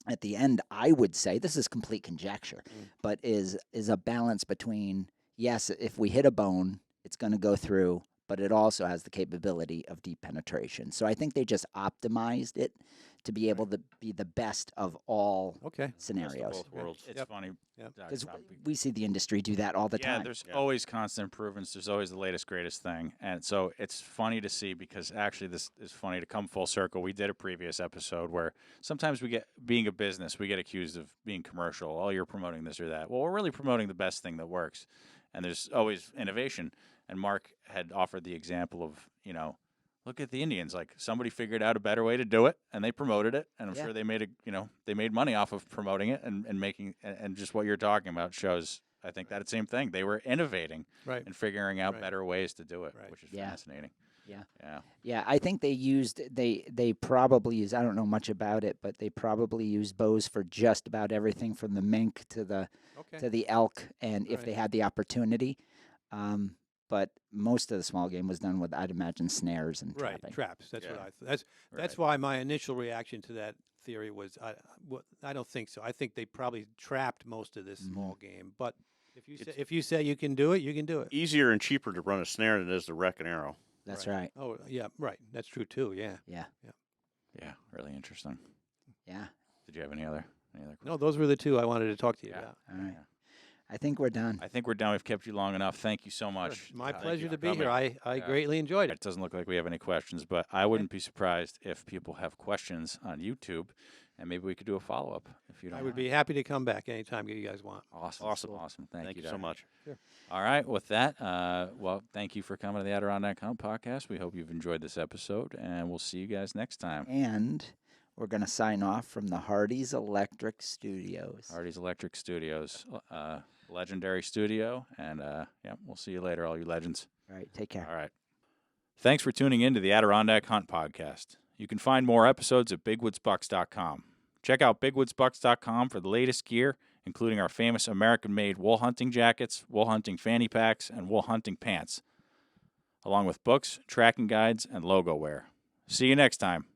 S3: at the end, I would say, this is complete conjecture, but is a balance between, yes, if we hit a bone, it's going to go through, but it also has the capability of deep penetration. So I think they just optimized it to be able to be the best of all
S2: Okay.
S3: scenarios.
S5: Both worlds.
S1: It's
S2: Yep.
S1: funny.
S2: Yep.
S3: Because we see the industry do that all the
S1: Yeah,
S3: time.
S1: there's
S5: Yeah.
S1: always constant improvements. There's always the latest, greatest thing. And so it's funny to see because actually this is funny to come full circle. We did a previous episode where sometimes being a business, we get accused of being commercial. Oh, you're promoting this or that. Well, we're really promoting the best thing that works. And there's always innovation. And Mark had offered the example of, look at the Indians. Like somebody figured out a better way to do it, and they promoted it, and I'm
S3: Yeah.
S1: sure they made money off of promoting it and making and just what you're talking about shows. I think that same thing. They were innovating
S2: Right.
S1: and figuring out
S2: Right.
S1: better ways to do it,
S2: Right.
S1: which is
S3: Yeah.
S1: fascinating.
S3: Yeah.
S1: Yeah.
S3: Yeah, I think they probably use, I don't know much about it, but they probably use bows for just about everything from the mink to the elk, and if
S2: Right.
S3: they had the opportunity. But most of the small game was done with, I'd imagine, snares and
S2: Right.
S3: trapping.
S2: Traps. That's what
S5: Yeah.
S2: I thought. That's
S1: Right.
S2: why my initial reaction to that theory was I don't think so. I think they probably trapped most of this small game. But if you say you can do it, you can do it.
S5: Easier and cheaper to run a snare than it is to wreck an arrow.
S3: That's right.
S2: Oh yeah, right. That's true too. Yeah.
S3: Yeah.
S1: Yeah. Really interesting.
S3: Yeah.
S1: Did you have any other questions?
S2: No, those were the two I wanted to talk to you
S1: Yeah.
S2: about.
S3: All right. I think we're done.
S1: I think we're done. We've kept you long enough. Thank you so much.
S2: My
S1: Thank
S2: pleasure
S1: you
S2: to
S1: for
S2: be here.
S1: coming.
S2: I
S1: Yeah.
S2: greatly enjoyed
S1: It
S2: it.
S1: doesn't look like we have any questions, but I wouldn't be surprised if people have questions on YouTube, and maybe we could do a follow-up if you don't
S2: I would
S1: mind.
S2: be happy to come back anytime you guys want.
S1: Awesome. Thank you
S5: so
S1: Doug.
S5: much.
S1: All right, with that, thank you for coming to the Adirondack Hunt Podcast. We hope you've enjoyed this episode, and we'll see you guys next time.
S3: And we're going to sign off from the Hardy's Electric Studios.
S1: Hardy's Electric Studios, legendary studio, and we'll see you later, all you legends.
S3: All right. Take care.
S1: All right. Thanks for tuning in to the Adirondack Hunt Podcast. You can find more episodes at bigwoodsbucks.com. Check out bigwoodsbucks.com for the latest gear, including our famous American-made wool hunting jackets, wool hunting fanny packs, and wool hunting pants, along with books, tracking guides, and logo wear. See you next time.